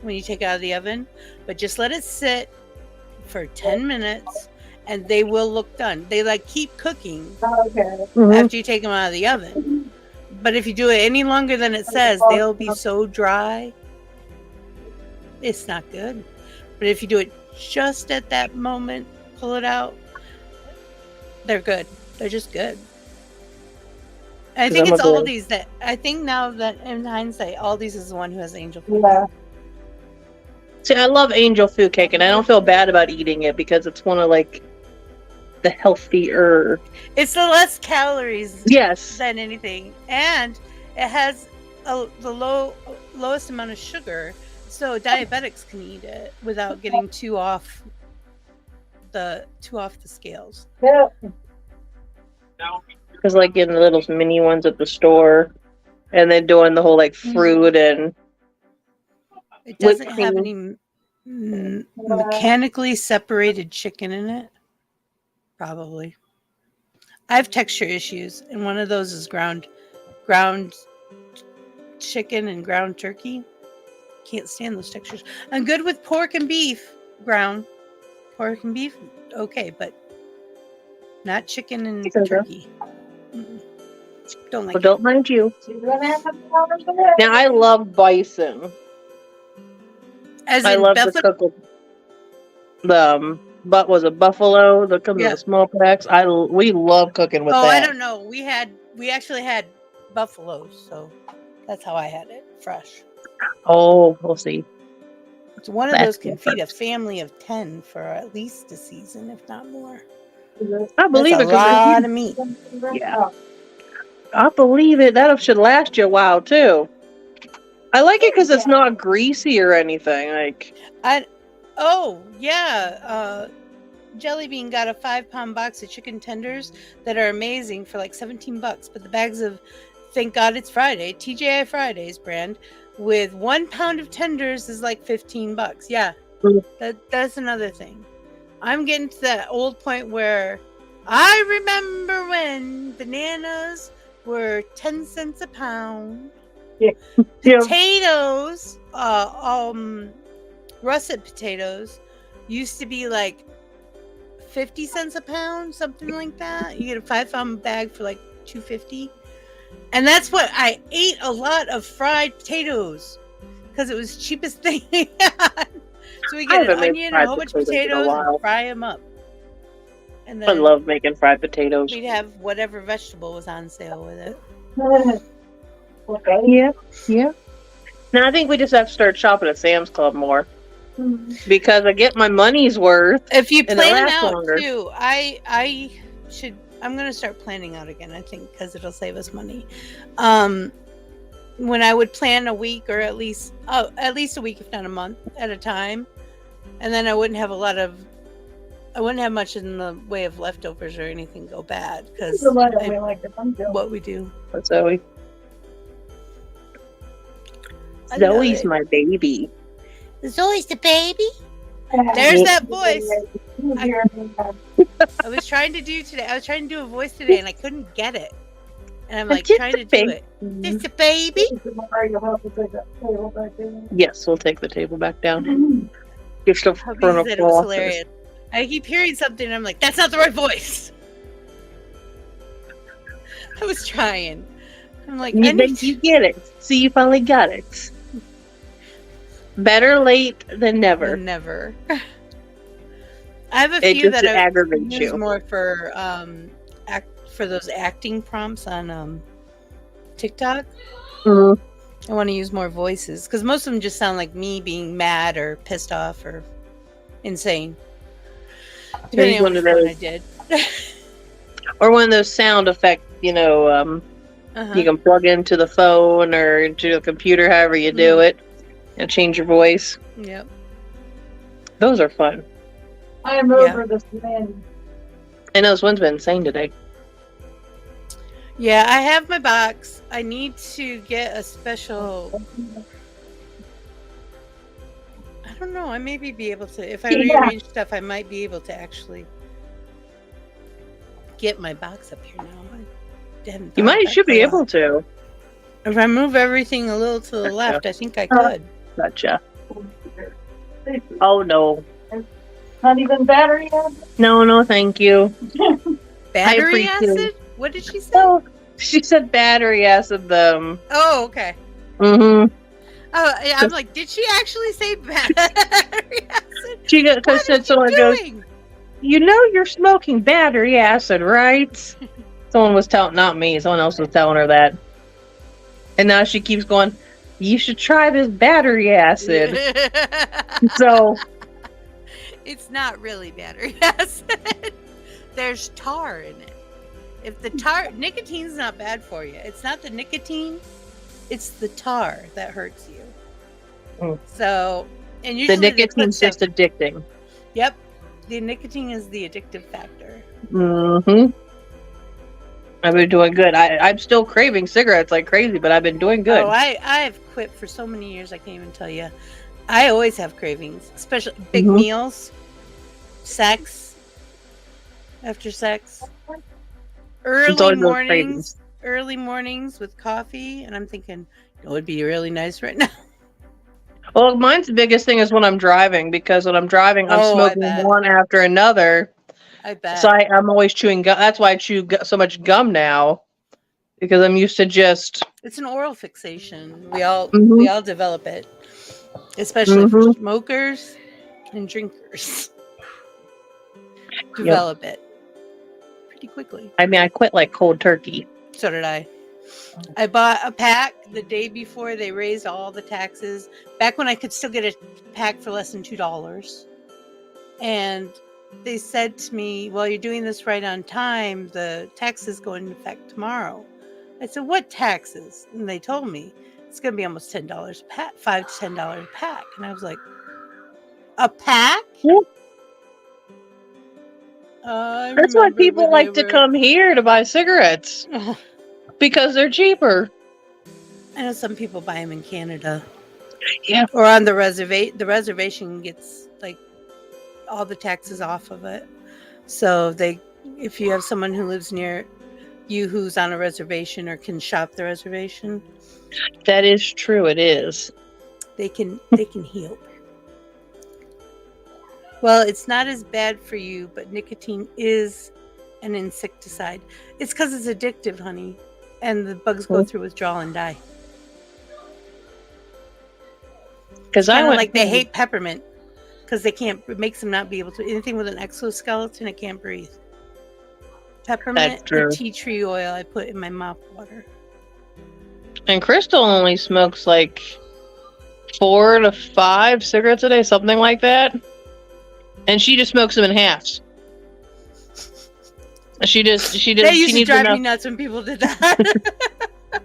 Speaker 2: when you take it out of the oven, but just let it sit for 10 minutes and they will look done. They keep cooking after you take them out of the oven. But if you do it any longer than it says, they'll be so dry. It's not good. But if you do it just at that moment, pull it out, they're good. They're just good. I think it's Aldi's I think now that in hindsight, Aldi's is the one who has angel food.
Speaker 5: Yeah.
Speaker 4: See, I love angel food cake, and I don't feel bad about eating it because it's one of the healthier.
Speaker 2: It's the less calories than anything, and it has the lowest amount of sugar, so diabetics can eat it without getting too off the scales.
Speaker 5: Yeah.
Speaker 4: Because getting the little mini ones at the store, and then doing the whole fruit and
Speaker 2: it doesn't have any mechanically separated chicken in it. Probably. I have texture issues, and one of those is ground chicken and ground turkey. Can't stand those textures. I'm good with pork and beef. Ground pork and beef, okay, but not chicken and turkey. Mm-mm. Don't like.
Speaker 4: Well, don't mind you. Now I love bison.
Speaker 2: As
Speaker 4: I
Speaker 2: in
Speaker 4: love the
Speaker 2: buffalo.
Speaker 4: cook. But was a buffalo that comes in
Speaker 2: Yeah.
Speaker 4: the small packs. We love cooking with
Speaker 2: Oh,
Speaker 4: that.
Speaker 2: I don't know. We actually had buffaloes, so that's how I had it, fresh.
Speaker 4: Oh, we'll see.
Speaker 2: It's one of
Speaker 4: That's
Speaker 2: those can feed a
Speaker 4: different.
Speaker 2: family of 10 for at least a season, if not more.
Speaker 4: I believe
Speaker 2: That's
Speaker 4: it
Speaker 2: a
Speaker 4: because
Speaker 2: lot of meat.
Speaker 4: Yeah. I believe it. That should last you a while too. I like it because it's not greasy or anything. Like,
Speaker 2: Jellybean got a 5-pound box of chicken tenders that are amazing for like $17, but the bags of Thank God It's Friday, TGI Fridays brand, with 1 pound of tenders is like $15. Yeah, that's another thing. I'm getting to that old point where I remember when bananas were 10 cents a pound.
Speaker 5: Yeah.
Speaker 2: Potatoes, russet potatoes used to be like 50 cents a pound, something like that. You get a 5-pound bag for like $2.50. And that's what I ate, a lot of fried potatoes because it was the cheapest thing they had. So we get an onion and a whole bunch of potatoes and fry them up. And
Speaker 4: I
Speaker 2: then
Speaker 4: love making fried potatoes.
Speaker 2: we'd have whatever vegetable was on sale with it.
Speaker 5: Okay.
Speaker 4: Yeah. Now I think we just have to start shopping at Sam's Club more because I get my money's worth.
Speaker 2: If you
Speaker 4: And it
Speaker 2: plan
Speaker 4: lasts
Speaker 2: out
Speaker 4: longer.
Speaker 2: too, I'm going to start planning out again, I think, because it'll save us money. When I would plan a week or at least a week, if not a month at a time, and then I wouldn't have much in the way of leftovers or anything go bad because what we do.
Speaker 4: That's Zoe.
Speaker 2: I love
Speaker 4: Zoe's
Speaker 2: it.
Speaker 4: my baby.
Speaker 2: Zoe's the baby. There's that voice I was trying to do today. I was trying to do a voice today and I couldn't get it. And I'm like
Speaker 4: Just
Speaker 2: trying
Speaker 4: a
Speaker 2: to do it. Just a baby.
Speaker 4: Yes, we'll take the table back down. You're still
Speaker 2: Hubby said it was hilarious. I keep hearing something and I'm like, that's not the right voice. I was trying. I'm like,
Speaker 4: You get it. See, you finally got it. Better late than never.
Speaker 2: Never. I have a
Speaker 4: It
Speaker 2: few
Speaker 4: just
Speaker 2: that I
Speaker 4: aggravates
Speaker 2: use
Speaker 4: you.
Speaker 2: more for those acting prompts on TikTok.
Speaker 4: Mhm.
Speaker 2: I want to use more voices because most of them just sound like me being mad or pissed off or insane. Depending on which one I did.
Speaker 4: Or one of those sound effects, you can plug into the phone or into the computer, however you do it, and change your voice.
Speaker 2: Yep.
Speaker 4: Those are fun.
Speaker 5: I am over this man.
Speaker 4: I know this one's been insane today.
Speaker 2: Yeah, I have my box. I need to get a special. I don't know. I maybe be able to. If I rearrange stuff, I might be able to actually get my box up here now.
Speaker 4: You should be able to.
Speaker 2: If I move everything a little to the left, I think I could.
Speaker 4: Gotcha. Oh, no.
Speaker 5: Not even battery acid?
Speaker 4: No, thank you.
Speaker 2: Battery
Speaker 4: appreciate
Speaker 2: acid? What did she say?
Speaker 4: Oh, she said battery acid.
Speaker 2: Oh, okay.
Speaker 4: Mm-hmm.
Speaker 2: Oh, yeah, I'm like, did she actually say battery acid?
Speaker 4: She said someone goes, you're smoking battery acid, right? Someone was telling, not me, someone else was telling her that. And now she keeps going, you should try this battery acid. So
Speaker 2: it's not really battery acid. There's tar in it. If the nicotine's not bad for you. It's not the nicotine, it's the tar that hurts you. So, and usually
Speaker 4: the nicotine's just addicting.
Speaker 2: Yep. The nicotine is the addictive factor.
Speaker 4: Mm-hmm. I've been doing good. I'm still craving cigarettes like crazy, but I've been doing good.
Speaker 2: Oh, I've quit for so many years, I can't even tell you. I always have cravings, especially big meals, sex, after sex, early mornings with coffee, and I'm thinking it would be really nice right now.
Speaker 4: Well, mine's the biggest thing is when I'm driving, because when I'm driving, I'm smoking one after another.
Speaker 2: I bet.
Speaker 4: So I'm always chewing gum. That's why I chew so much gum now, because I'm used to just.
Speaker 2: It's an oral fixation. We all develop it. especially for smokers and drinkers. Develop it pretty quickly.
Speaker 4: I mean, I quit like cold turkey.
Speaker 2: So did I. I bought a pack the day before they raised all the taxes. Back when I could still get a pack for less than $2. And they said to me, well, you're doing this right on time. The taxes go into effect tomorrow. I said, what taxes? And they told me it's going to be almost $10 a pack, $5 to $10 a pack. And I was like, a pack?
Speaker 4: Yep. That's why
Speaker 2: remember
Speaker 4: people
Speaker 2: when
Speaker 4: like
Speaker 2: they
Speaker 4: to come here to buy cigarettes. Because they're cheaper.
Speaker 2: I know some people buy them in Canada.
Speaker 4: Yeah.
Speaker 2: Or on the reservation. The reservation gets like all the taxes off of it. So if you have someone who lives near you who's on a reservation or can shop the reservation.
Speaker 4: That is true, it is.
Speaker 2: They can heal. Well, it's not as bad for you, but nicotine is an insecticide. It's because it's addictive, honey. And the bugs go through withdrawal and die.
Speaker 4: Because
Speaker 2: they hate peppermint because it makes them not be able to anything with an exoskeleton. It can't breathe. Peppermint or tea tree oil I put in my mop water.
Speaker 4: And Krystal only smokes like 4 to 5 cigarettes a day, something like that. And she just smokes them in halves. She used to
Speaker 2: drive me nuts when people did that.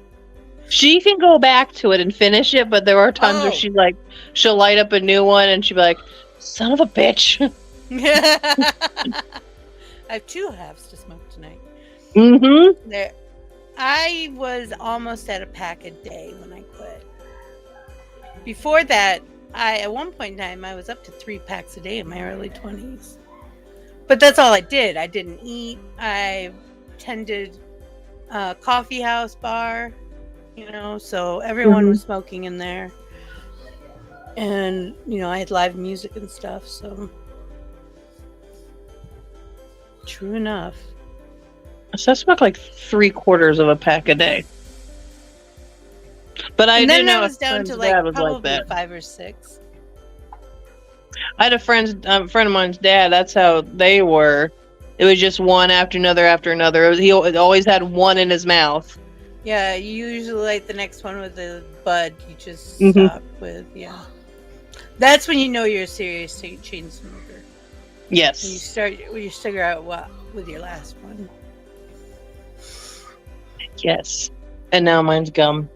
Speaker 4: She can go back to it and finish it, but there are times where she'll light up a new one and she'll be like, son of a bitch.
Speaker 2: I have 2 halves to smoke tonight.
Speaker 4: Mm-hmm.
Speaker 2: I was almost at a pack a day when I quit. Before that, at one point in time, I was up to 3 packs a day in my early 20s. But that's all I did. I didn't eat. I tended a coffee house bar, so everyone was smoking in there. And, I had live music and stuff, so. True enough.
Speaker 4: So I smoke like 3/4 of a pack a day. But I didn't know.
Speaker 2: Then I was down to probably 5 or 6.
Speaker 4: I had a friend of mine's dad. That's how they were. It was just one after another. He always had one in his mouth.
Speaker 2: Yeah, you usually light the next one with the bud. You just stop with, That's when you know you're a serious chain smoker.
Speaker 4: Yes.
Speaker 2: When you figure out what with your last one.
Speaker 4: Yes. And now mine's gum.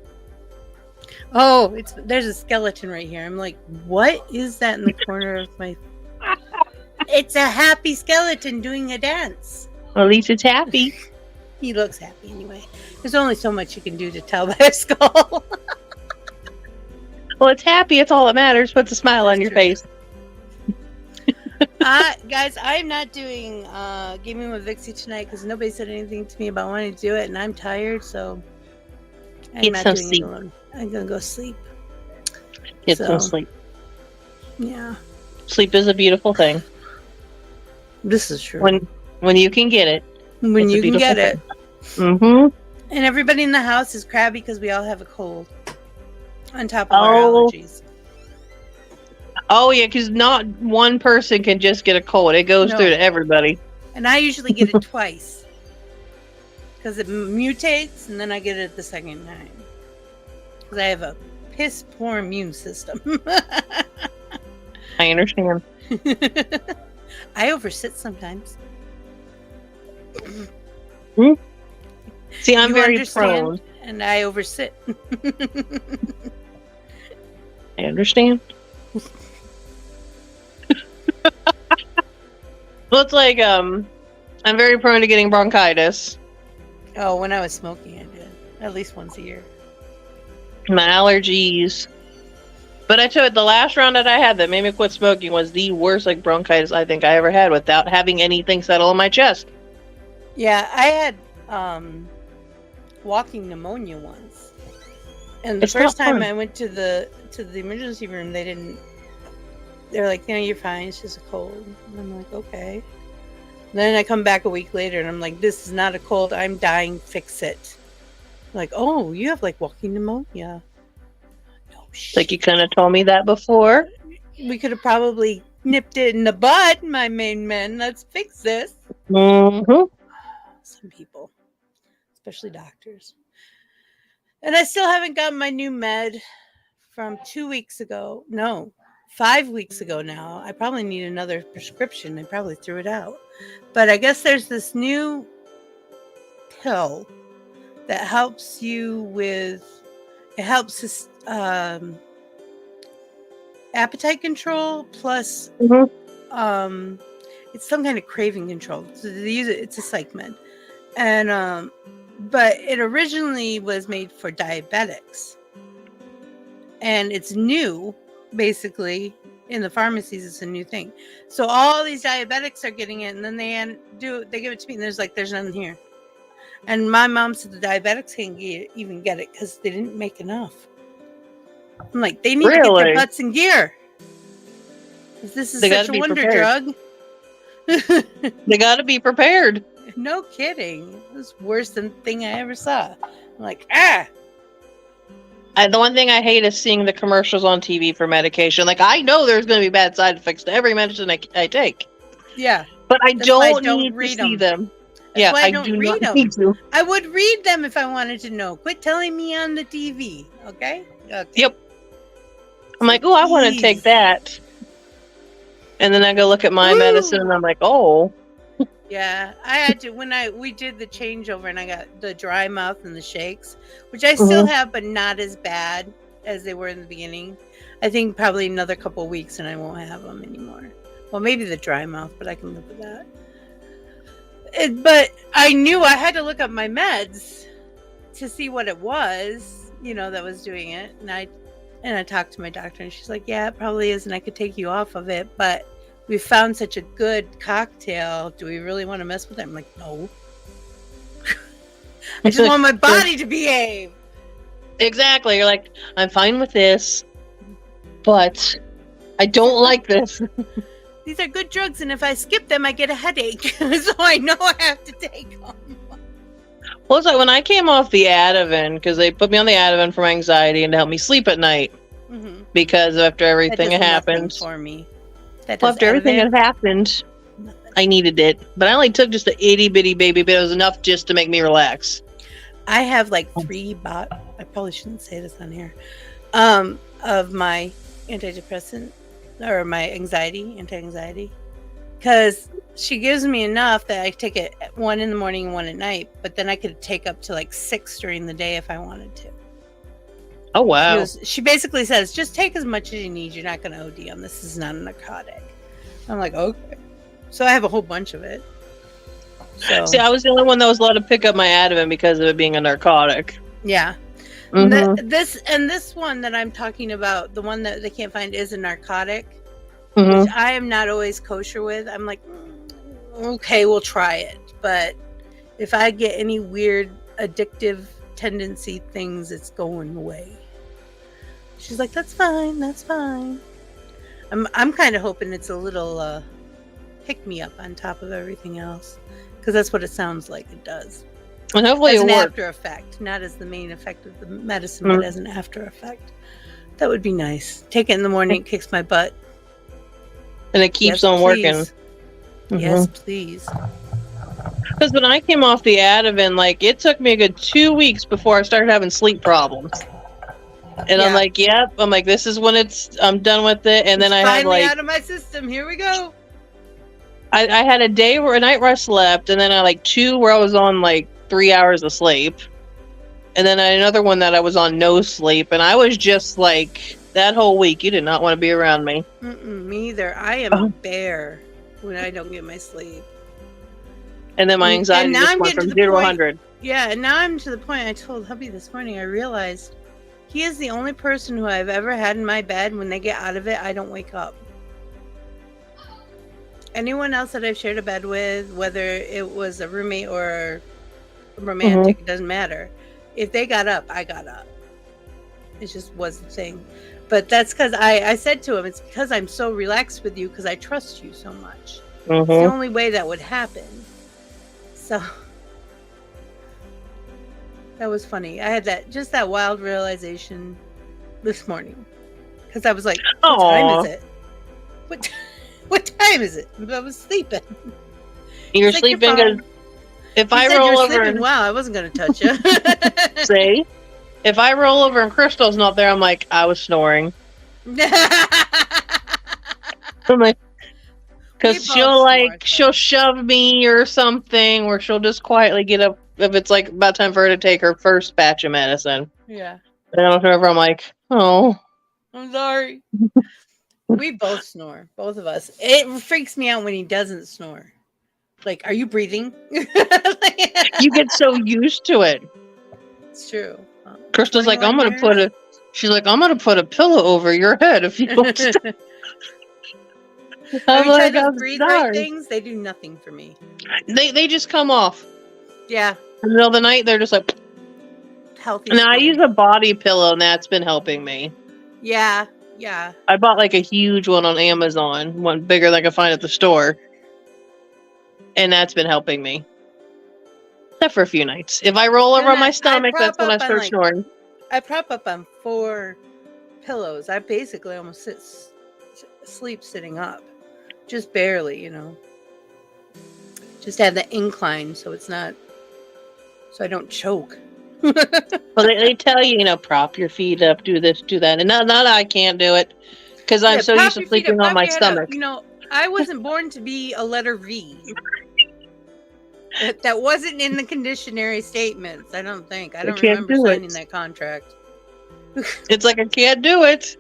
Speaker 2: Oh, there's a skeleton right here. I'm like, what is that in the corner of my... It's a happy skeleton doing a dance.
Speaker 4: Well, at least it's happy.
Speaker 2: He looks happy anyway. There's only so much you can do to tell by a skull.
Speaker 4: Well, it's happy. It's all that matters. Puts a smile on your face.
Speaker 2: Guys, I'm not doing Gaming with Vixy tonight because nobody said anything to me about wanting to do it, and I'm tired, so I'm not doing it alone. I'm gonna go sleep.
Speaker 4: Get some sleep.
Speaker 2: Yeah.
Speaker 4: Sleep is a beautiful thing.
Speaker 2: This is true.
Speaker 4: When you can get it.
Speaker 2: When you can get it.
Speaker 4: Mm-hmm.
Speaker 2: And everybody in the house is crabby because we all have a cold. On top of our allergies.
Speaker 4: Oh, yeah, because not one person can just get a cold. It goes through to everybody.
Speaker 2: And I usually get it twice. Because it mutates, and then I get it the second time. Because I have a piss-poor immune system.
Speaker 4: I understand.
Speaker 2: I oversit sometimes.
Speaker 4: See, I'm very prone.
Speaker 2: And I oversit.
Speaker 4: I understand. Well, it's like, I'm very prone to getting bronchitis.
Speaker 2: Oh, when I was smoking, I did. At least once a year.
Speaker 4: My allergies. But I tell you, the last round that I had that made me quit smoking was the worst, bronchitis I think I ever had without having anything settle in my chest.
Speaker 2: Yeah, I had, walking pneumonia once. And the first time I went to the emergency room, they're like, you're fine, it's just a cold. And I'm like, okay. Then I come back a week later and I'm like, this is not a cold, I'm dying, fix it. Like, oh, you have walking pneumonia. No
Speaker 4: Like you kind of told me that before.
Speaker 2: We could have probably nipped it in the bud, my main men. Let's fix this.
Speaker 4: Mm-hmm.
Speaker 2: Some people, especially doctors. And I still haven't gotten my new med from 2 weeks ago. No, 5 weeks ago now. I probably need another prescription. I probably threw it out. But I guess there's this new pill that helps you with, it helps appetite control plus it's some kind of craving control. So they use it, it's a psych med. And but it originally was made for diabetics. And it's new, basically, in the pharmacies. It's a new thing. So all these diabetics are getting it, and then they give it to me, and there's nothing here. And my mom said the diabetics can't even get it because they didn't make enough. I'm like, they need to get their butts in gear. Because this is such a wonder drug.
Speaker 4: They got to be prepared.
Speaker 2: No kidding. It was worse than the thing I ever saw. I'm like, ah.
Speaker 4: The one thing I hate is seeing the commercials on TV for medication. Like, I know there's going to be bad side effects to every medicine I take.
Speaker 2: Yeah.
Speaker 4: But I don't need to see them.
Speaker 2: That's why I don't read them. I would read them if I wanted to know. Quit telling me on the TV. Okay?
Speaker 4: Yep. I'm like, oh, I want to take that. And then I go look at my medicine and I'm like, oh.
Speaker 2: Yeah, I had to when we did the changeover and I got the dry mouth and the shakes, which I still have, but not as bad as they were in the beginning. I think probably another couple of weeks and I won't have them anymore. Well, maybe the dry mouth, but I can live with that. But I knew I had to look up my meds to see what it was, that was doing it. And I talked to my doctor and she's like, yeah, it probably is. And I could take you off of it, but we found such a good cocktail. Do we really want to mess with it? I'm like, no. I just want my body to behave.
Speaker 4: Exactly. You're like, I'm fine with this, but I don't like this.
Speaker 2: These are good drugs, and if I skip them, I get a headache. So I know I have to take them.
Speaker 4: Well, it's like when I came off the Ativan, because they put me on the Ativan for my anxiety and to help me sleep at night. Mm-hmm. Because after everything had happened.
Speaker 2: For me.
Speaker 4: After everything had happened, I needed it. But I only took just an itty bitty baby bit. It was enough just to make me relax.
Speaker 2: I have like 3 I probably shouldn't say this on here. Of my antidepressant or my anti-anxiety. Because she gives me enough that I take it 1 in the morning and 1 at night. But then I could take up to like 6 during the day if I wanted to.
Speaker 4: Oh, wow.
Speaker 2: She basically says, just take as much as you need. You're not going to OD on this. This is not a narcotic. I'm like, okay. So I have a whole bunch of it. So.
Speaker 4: See, I was the only one that was allowed to pick up my Ativan because of it being a narcotic.
Speaker 2: Yeah. Mm-hmm. This one that I'm talking about, the one that they can't find is a narcotic, which I am not always kosher with. I'm like, okay, we'll try it. But if I get any weird addictive tendency things, it's going away. She's like, that's fine. I'm kind of hoping it's a little pick me up on top of everything else, because that's what it sounds like it does.
Speaker 4: And hopefully
Speaker 2: as an
Speaker 4: work.
Speaker 2: after effect, not as the main effect of the medicine, but as an after effect. That would be nice. Take it in the morning, it kicks my butt.
Speaker 4: And it keeps on working.
Speaker 2: Mm-hmm. Yes, please.
Speaker 4: Because when I came off the Ativan, like, it took me a good 2 weeks before I started having sleep problems. And I'm like, yep. I'm like, this is when I'm done with it. And then I had like
Speaker 2: out of my system. Here we go.
Speaker 4: I had a night where I slept, and then I like 2 where I was on like 3 hours of sleep. And then another one that I was on no sleep. And I was just like, that whole week, you did not want to be around me.
Speaker 2: Me either. I am a bear when I don't get my sleep.
Speaker 4: And then my anxiety just went from 0 to 100.
Speaker 2: Yeah, and now I'm to the point. I told Hubby this morning, I realized he is the only person who I've ever had in my bed. When they get out of it, I don't wake up. Anyone else that I've shared a bed with, whether it was a roommate or romantic, it doesn't matter. If they got up, I got up. It just was the thing. But that's because I said to him, it's because I'm so relaxed with you because I trust you so much. It's the only way that would happen. So that was funny. I had that wild realization this morning because I was like, "What time is it? What time is it?" I was sleeping.
Speaker 4: You're
Speaker 2: It's like your
Speaker 4: sleeping
Speaker 2: phone.
Speaker 4: because if
Speaker 2: You
Speaker 4: I
Speaker 2: said
Speaker 4: roll
Speaker 2: you're
Speaker 4: over
Speaker 2: sleeping
Speaker 4: and
Speaker 2: well, I wasn't going to touch you.
Speaker 4: say, if I roll over and Krystal's not there, I'm like, I was snoring. I'm like, because she'll shove me or something, or she'll just quietly get up if it's like about time for her to take her first batch of medicine.
Speaker 2: Yeah.
Speaker 4: And I don't know if I'm like, oh.
Speaker 2: I'm sorry. We both snore, both of us. It freaks me out when he doesn't snore. Like, are you breathing?
Speaker 4: You get so used to it.
Speaker 2: It's true.
Speaker 4: Krystal's like,
Speaker 2: 21 years?
Speaker 4: She's like, I'm gonna put a pillow over your head if you don't stop.
Speaker 2: Have
Speaker 4: I'm
Speaker 2: you tried
Speaker 4: like,
Speaker 2: those
Speaker 4: I'm
Speaker 2: breathe right
Speaker 4: sorry.
Speaker 2: things? They do nothing for me.
Speaker 4: They just come off.
Speaker 2: Yeah.
Speaker 4: In the middle of the night, they're just like,
Speaker 2: Healthy.
Speaker 4: and I
Speaker 2: skin.
Speaker 4: use a body pillow, and that's been helping me.
Speaker 2: Yeah. Yeah.
Speaker 4: I bought like a huge one on Amazon, one bigger than I could find at the store. And that's been helping me. Except for a few nights. If I roll over on my stomach, that's when I start snoring.
Speaker 2: I prop up on 4 pillows. I basically almost sleep sitting up. Just barely, you know. Just have the incline so it's not, so I don't choke.
Speaker 4: Well, they tell you, prop your feet up, do this, do that. And not that I can't do it. Because I'm so used to sleeping on my stomach.
Speaker 2: I wasn't born to be a letter V. That wasn't in the conditionary statements, I don't think. I don't remember signing that contract.
Speaker 4: It's like, I can't do it.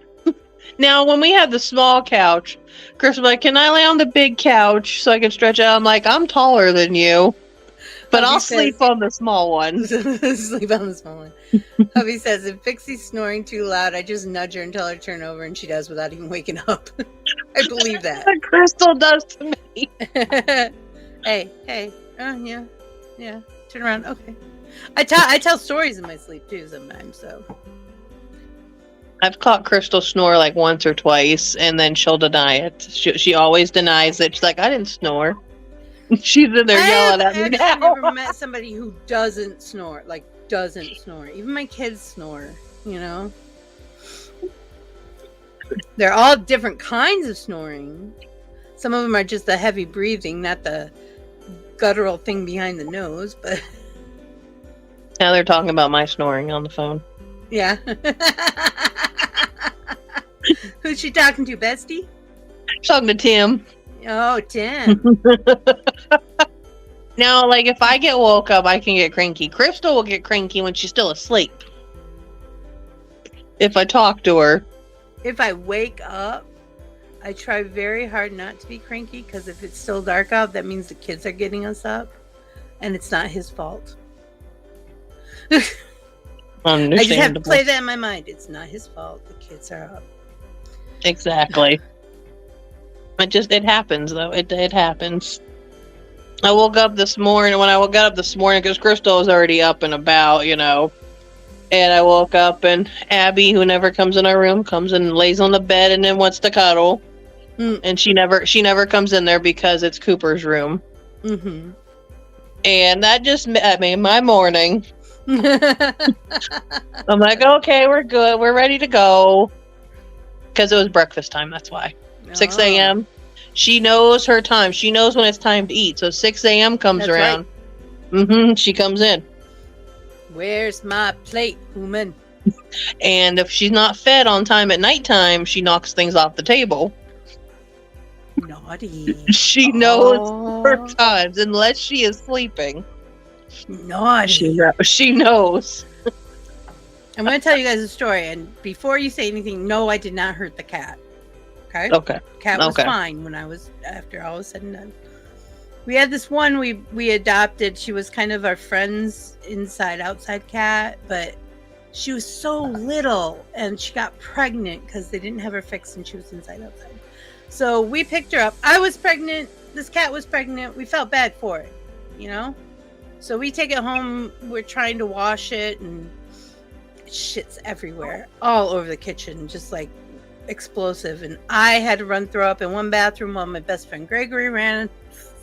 Speaker 4: Now, when we had the small couch, Chris was like, can I lay on the big couch so I can stretch out? I'm like, I'm taller than you. But I'll sleep on the small one.
Speaker 2: Sleep on the small one. Hubby says, if Vixie's snoring too loud, I just nudge her and tell her to turn over, and she does without even waking up. I believe that.
Speaker 4: Krystal does to me.
Speaker 2: Hey. Yeah. Turn around. Okay. I tell stories in my sleep too sometimes. So
Speaker 4: I've caught Krystal snore like once or twice, and then she'll deny it. She always denies it. She's like, I didn't snore. She's in there yelling at me now.
Speaker 2: I've never met somebody who doesn't snore. Like, doesn't snore. Even my kids snore, They're all different kinds of snoring. Some of them are just the heavy breathing, not the guttural thing behind the nose, but
Speaker 4: now they're talking about my snoring on the phone.
Speaker 2: Yeah. Who's she talking to, Bestie?
Speaker 4: She's talking to Tim.
Speaker 2: Oh, Tim.
Speaker 4: Now, like, if I get woke up, I can get cranky. Krystal will get cranky when she's still asleep. If I talk to her.
Speaker 2: If I wake up, I try very hard not to be cranky, because if it's still dark out, that means the kids are getting us up, and it's not his fault. I just have to play that in my mind. It's not his fault. The kids are up.
Speaker 4: Exactly. It happens, though. It happens. I woke up this morning, because Krystal was already up and about, And I woke up, and Abby, who never comes in our room, comes and lays on the bed and then wants to cuddle. And she never comes in there because it's Cooper's room. Mm-hmm. And that just made my morning. I'm like, okay, we're good. We're ready to go. Because it was breakfast time, that's why. 6 a.m. She knows her time. She knows when it's time to eat. So 6 a.m. comes around. Right. She comes in.
Speaker 2: Where's my plate, woman?
Speaker 4: And if she's not fed on time at nighttime, she knocks things off the table.
Speaker 2: Naughty.
Speaker 4: She knows her times, unless she is sleeping.
Speaker 2: Naughty.
Speaker 4: She knows.
Speaker 2: I'm going to tell you guys a story, and before you say anything, no, I did not hurt the cat. Okay. Cat was fine after all was said and done. We had this one we adopted. She was kind of our friend's outside cat, but she was so little, and she got pregnant because they didn't have her fixed, and she was outside. So we picked her up. I was pregnant. This cat was pregnant. We felt bad for it, So we take it home. We're trying to wash it, and shit's everywhere, all over the kitchen, just like explosive. And I had to throw up in one bathroom while my best friend Gregory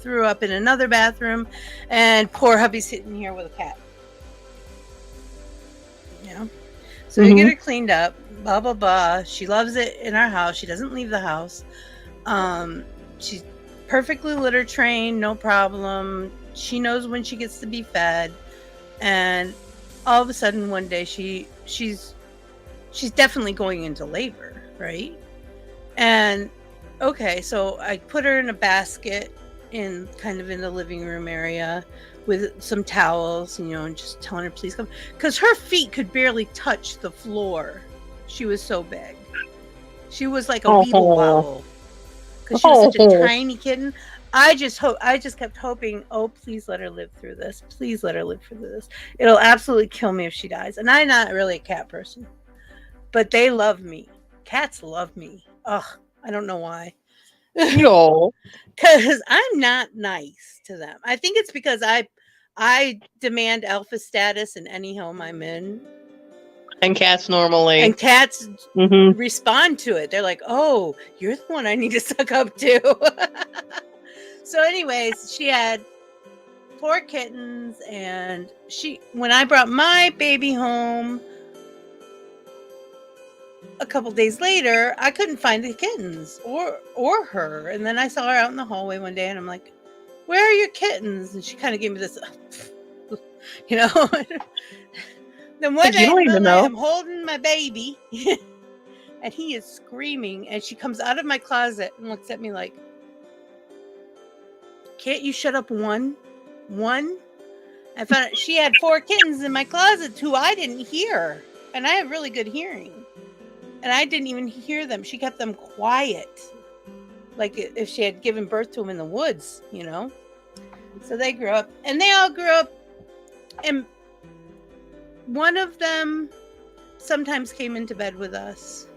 Speaker 2: threw up in another bathroom, and poor hubby's sitting here with a cat. So we get her cleaned up, blah, blah, blah. She loves it in our house. She doesn't leave the house. She's perfectly litter trained, no problem. She knows when she gets to be fed. And all of a sudden one day she's definitely going into labor, right? And okay, so I put her in a basket in the living room area with some towels, and just telling her please come, because her feet could barely touch the floor. She was so big. She was like a weeble wobble because she was such a tiny kitten. I just kept hoping, oh, please let her live through this. Please let her live through this. It'll absolutely kill me if she dies. And I'm not really a cat person, but they love me. Cats love me. Ugh, I don't know why.
Speaker 4: No.
Speaker 2: Because I'm not nice to them. I think it's because I demand alpha status in any home I'm in.
Speaker 4: And cats normally.
Speaker 2: And cats respond to it. They're like, oh, you're the one I need to suck up to. So anyways, she had 4 kittens, and when I brought my baby home a couple days later, I couldn't find the kittens or her. And then I saw her out in the hallway one day, and I'm like, where are your kittens? And she kind of gave me this, Then one day I'm holding my baby, and he is screaming, and she comes out of my closet and looks at me like, can't you shut up one? I found out she had 4 kittens in my closet who I didn't hear. And I have really good hearing. And I didn't even hear them. She kept them quiet. Like if she had given birth to them in the woods, So they grew up. And they all grew up. And one of them sometimes came into bed with us.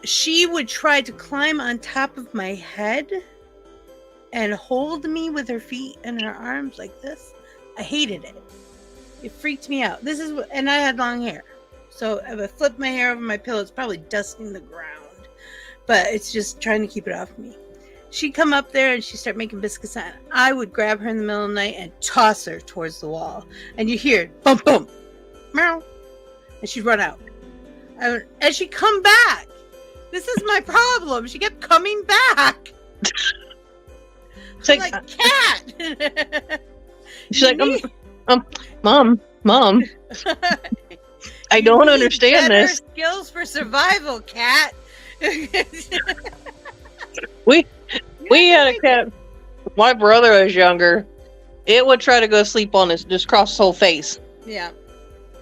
Speaker 2: She would try to climb on top of my head and hold me with her feet and her arms like this. I hated it. It freaked me out. And I had long hair. So if I flipped my hair over my pillow, it's probably dusting the ground. But it's just trying to keep it off me. She'd come up there and she'd start making biscuits. And I would grab her in the middle of the night and toss her towards the wall. And you hear it, bump, bump, meow. And she'd run out. And she'd come back. This is my problem. She kept coming back. She's like, cat.
Speaker 4: She's like, Mom. I don't understand this.
Speaker 2: Skills for survival, cat.
Speaker 4: We had a cat. My brother was younger. It would try to go sleep on his, just cross his whole face.
Speaker 2: Yeah.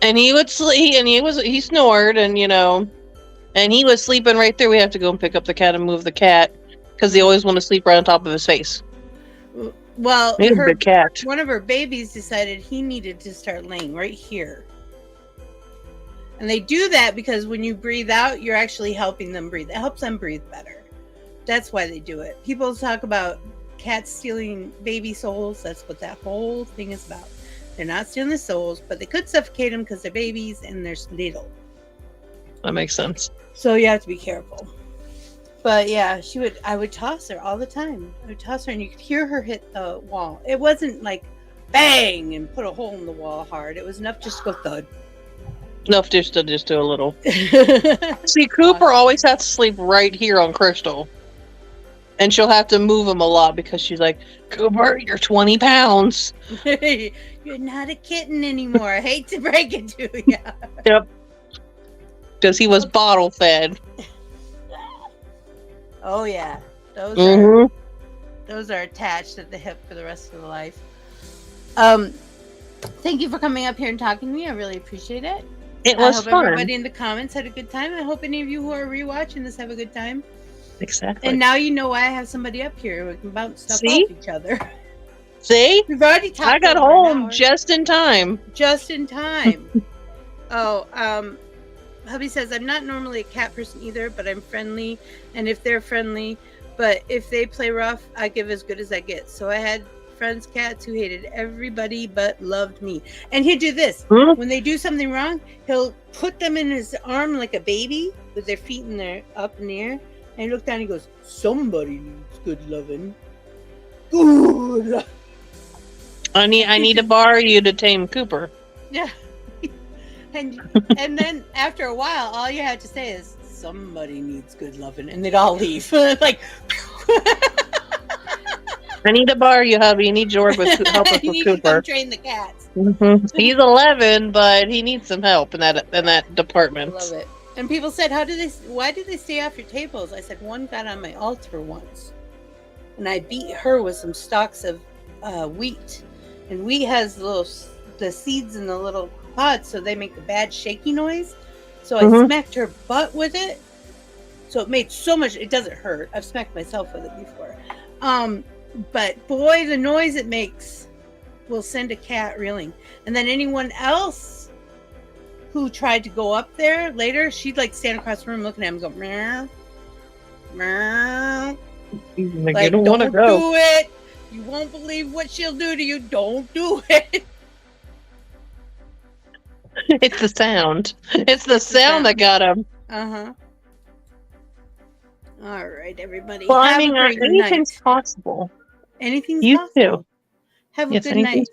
Speaker 4: And he would sleep, and he snored, and and he was sleeping right there. We have to go and pick up the cat and move the cat because they always want to sleep right on top of his face.
Speaker 2: Well,
Speaker 4: cat.
Speaker 2: One of her babies decided he needed to start laying right here. And they do that because when you breathe out, you're actually helping them breathe. It helps them breathe better. That's why they do it. People talk about cats stealing baby souls. That's what that whole thing is about. They're not stealing the souls, but they could suffocate them because they're babies and they're little.
Speaker 4: That makes sense.
Speaker 2: So you have to be careful. But yeah, I would toss her all the time. I would toss her and you could hear her hit the wall. It wasn't like bang and put a hole in the wall hard. It was enough just to go thud.
Speaker 4: Enough just to do a little. See, Cooper always has to sleep right here on Krystal. And she'll have to move him a lot because she's like, Cooper, you're 20 pounds.
Speaker 2: You're not a kitten anymore. I hate to break it to you.
Speaker 4: Yep. Because he was bottle fed.
Speaker 2: Oh yeah, those are attached at the hip for the rest of the life. Thank you for coming up here and talking to me. I really appreciate it.
Speaker 4: It was
Speaker 2: fun. I hope everybody in the comments had a good time. I hope any of you who are rewatching this have a good time.
Speaker 4: Exactly.
Speaker 2: And now you know why I have somebody up here who can bounce stuff off each other.
Speaker 4: See?
Speaker 2: We've already talked.
Speaker 4: I got home just in time.
Speaker 2: Just in time. Hubby says, I'm not normally a cat person either, but I'm friendly. And if they're friendly, but if they play rough, I give as good as I get. So I had friends' cats who hated everybody but loved me. And he'd do this. When they do something wrong, he'll put them in his arm like a baby with their feet up in the air. And he looked down and he goes, somebody needs good loving. Good.
Speaker 4: I need to borrow you to tame Cooper.
Speaker 2: Yeah. And then after a while, all you have to say is, somebody needs good loving, and they'd all leave. Like,
Speaker 4: I need to borrow you, hubby. You need to work with help us
Speaker 2: you
Speaker 4: with
Speaker 2: need to come
Speaker 4: Cooper.
Speaker 2: train the cats.
Speaker 4: He's 11, but he needs some help in that department.
Speaker 2: I love it. And people said, why did they stay off your tables? I said, one got on my altar once, and I beat her with some stalks of wheat. And wheat has the seeds in the little pods, so they make the bad shaky noise. So I smacked her butt with it. So it made so much. It doesn't hurt. I've smacked myself with it before. But boy, the noise it makes will send a cat reeling. And then anyone else who tried to go up there later, she'd like stand across the room looking at him and go, meow, meow.
Speaker 4: Like, you don't want to go.
Speaker 2: Do it. You won't believe what she'll do to you. Don't do it.
Speaker 4: It's the sound. It's the sound that got him.
Speaker 2: Uh-huh. All right, everybody.
Speaker 4: Well,
Speaker 2: Have
Speaker 4: I mean,
Speaker 2: a great
Speaker 4: anything's
Speaker 2: night.
Speaker 4: possible.
Speaker 2: Anything's
Speaker 4: You
Speaker 2: possible.
Speaker 4: too.
Speaker 2: Have a
Speaker 4: Yes,
Speaker 2: good
Speaker 4: anything.
Speaker 2: night.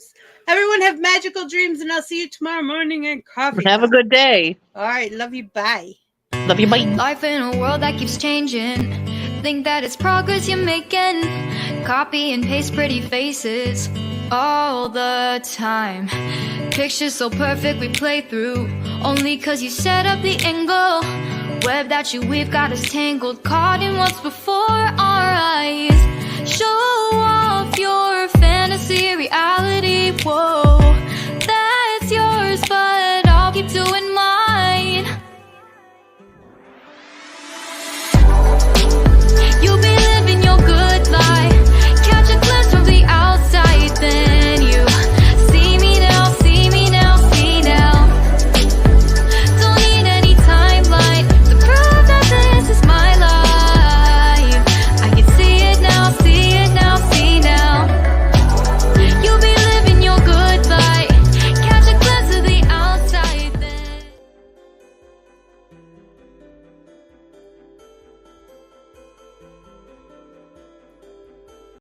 Speaker 2: Everyone have magical dreams, and I'll see you tomorrow morning at coffee.
Speaker 4: Have a good day.
Speaker 2: All right, love you. Bye.
Speaker 4: Love you. Bye.
Speaker 1: Life in a world that keeps changing. Think that it's progress you're making. Copy and paste pretty faces all the time. Pictures so perfect we play through. Only cause you set up the angle. Web that you weave got us tangled. Caught in what's before our eyes. Show